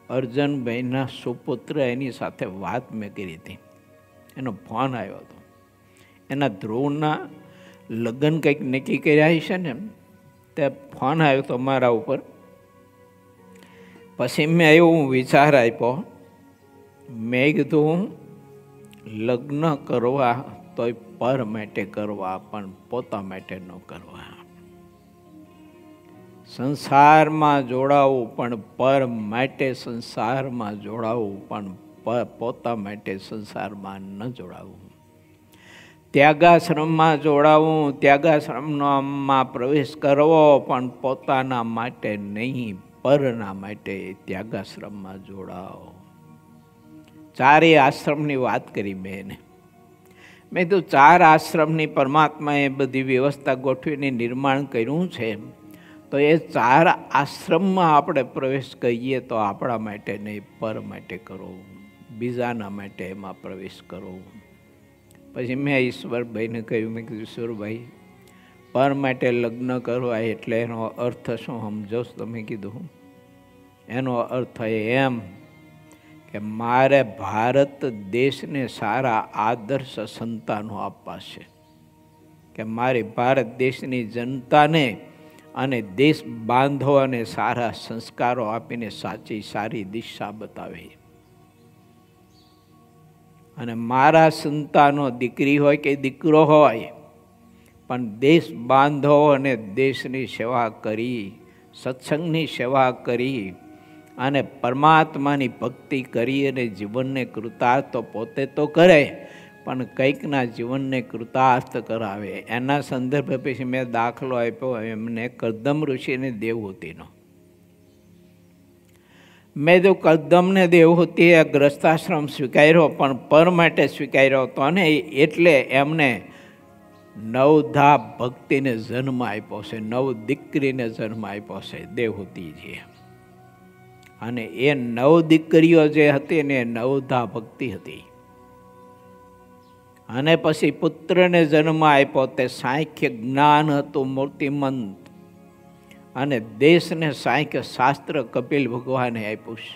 અર્જનભાઈના સુપુત્ર એની સાથે વાત મેં કરી હતી. એનો ફોન આવ્યો હતો. એના ધ્રુવના લગ્ન કંઈક નક્કી કર્યા છે ને તે ફોન આવ્યો તો મારા ઉપર. પછી મેં એવું વિચાર આપ્યો. મેં કીધું લગ્ન કરવા તોય પર માટે કરવા પણ પોતા માટે ન કરવા. સંસારમાં જોડાવું પણ પર માટે સંસારમાં જોડાવું પણ પોતા માટે સંસારમાં ન જોડાવું. ત્યાગાશ્રમમાં જોડાવું, ત્યાગાશ્રમમાં પ્રવેશ કરવો પણ પોતાના માટે નહીં, પરના માટે ત્યાગાશ્રમમાં જોડાવો. ચારેય આશ્રમની વાત કરી મેં એને. મેં તો ચાર આશ્રમની પરમાત્માએ બધી વ્યવસ્થા ગોઠવીને નિર્માણ કર્યું છે. તો એ ચાર આશ્રમમાં આપણે પ્રવેશ કરીએ તો આપણા માટે નહીં, પર માટે કરો, બીજાના માટે એમાં પ્રવેશ કરો. પછી મેં ઈશ્વરભાઈને કહ્યું, મેં કીધું ઈશ્વરભાઈ પર માટે લગ્ન કરવા એટલે એનો અર્થ શું સમજો છો તમે? કીધું એનો અર્થ એમ કે મારે ભારત દેશને સારા આદર્શ સંતાનો આપવા છે, કે મારી ભારત દેશની જનતાને અને દેશ બાંધવોને સારા સંસ્કારો આપીને સાચી સારી દિશા બતાવે. અને મારા સંતાનો દીકરી હોય કે દીકરો હોય પણ દેશ બાંધવો અને દેશની સેવા કરી, સત્સંગની સેવા કરી અને પરમાત્માની ભક્તિ કરી અને જીવનને કૃતાર્થ તો પોતે તો કરે પણ કંઈકના જીવનને કૃતાર્થ કરાવે. એના સંદર્ભે પછી મેં દાખલો આપ્યો એમને કદમ ઋષિને દેવહૂતિનો. મેં જો કદમને દેવહૂતિએ ગ્રસ્તાશ્રમ સ્વીકાર્યો પણ પર માટે સ્વીકાર્યો હતો ને એટલે એમને નવધા ભક્તિને જન્મ આપ્યો છે, નવ દીકરીને જન્મ આપ્યો છે દેવહૂતિજીએ. અને એ નવ દીકરીઓ જે હતી ને એ નવધા ભક્તિ હતી. અને પછી પુત્રને જન્મ આપ્યો તે સાંખ્ય જ્ઞાન હતું મૂર્તિમંત. અને દેશને સાંખ્ય શાસ્ત્ર કપિલ ભગવાને આપ્યું છે.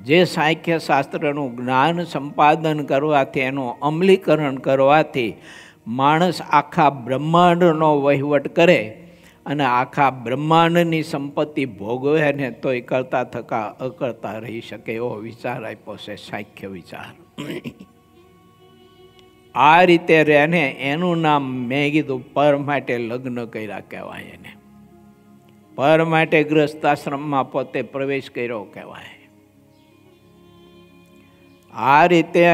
જે સાંખ્ય શાસ્ત્રનું જ્ઞાન સંપાદન કરવાથી, એનું અમલીકરણ કરવાથી માણસ આખા બ્રહ્માંડનો વહીવટ કરે અને આખા બ્રહ્માંડની સંપત્તિ ભોગવે ને તો એ કરતા થકા અકર્તા રહી શકે એવો વિચાર આપ્યો છે સાંખ્ય વિચાર. આ રીતે રહે એનું નામ મેં કીધું પર માટે લગ્ન કર્યા કહેવાય. એને પર માટે ગ્રસ્તાશ્રમમાં પોતે પ્રવેશ કર્યો કહેવાય. આ રીતે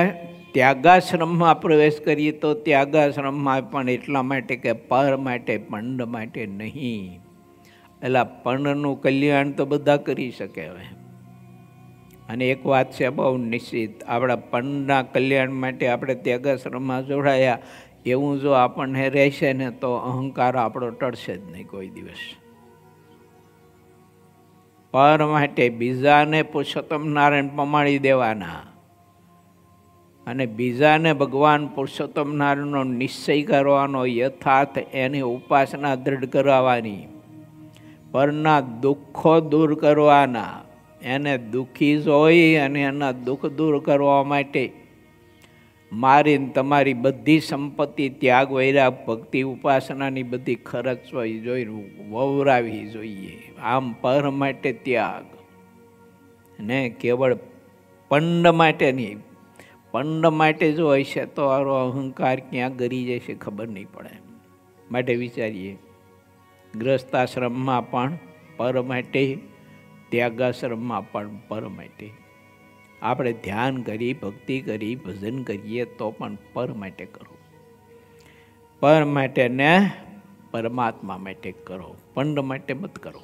ત્યાગાશ્રમમાં પ્રવેશ કરીએ તો ત્યાગાશ્રમમાં પણ એટલા માટે કે પર માટે, પંડ માટે નહીં. એટલે પંડનું કલ્યાણ તો બધા કરી શકે હવે. અને એક વાત છે બહુ નિશ્ચિત, આપણા પંડના કલ્યાણ માટે આપણે ત્યાગાશ્રમમાં જોડાયા એવું જો આપણને રહેશે ને તો અહંકાર આપણો ટળશે જ નહીં કોઈ દિવસ. પર માટે બીજાને પુરુષોત્તમ નારાયણ પમાડી દેવાના અને બીજાને ભગવાન પુરુષોત્તમ નારાયણનો નિશ્ચય કરવાનો, યથાર્થ એની ઉપાસના દ્રઢ કરાવવાની, પરના દુઃખો દૂર કરવાના, એને દુઃખી જોઈ અને એના દુઃખ દૂર કરવા માટે મારી તમારી બધી સંપત્તિ ત્યાગ, વૈરાગ, ભક્તિ, ઉપાસનાની બધી ખર્ચવી જોઈએ, વવરાવી જોઈએ. આમ પર માટે ત્યાગ ને કેવળ પંડ માટે નહીં. પંડ માટે જો હશે તો આરો અહંકાર ક્યાં ગરી જશે ખબર નહીં પડે. માટે વિચારીએ ગ્રસ્તાશ્રમમાં પણ પર માટે, ત્યાગાશ્રમમાં પણ પર માટે. આપણે ધ્યાન કરી, ભક્તિ કરી, ભજન કરીએ તો પણ પર માટે કરો. પર માટે ને પરમાત્મા માટે કરો, પંડ માટે મત કરો.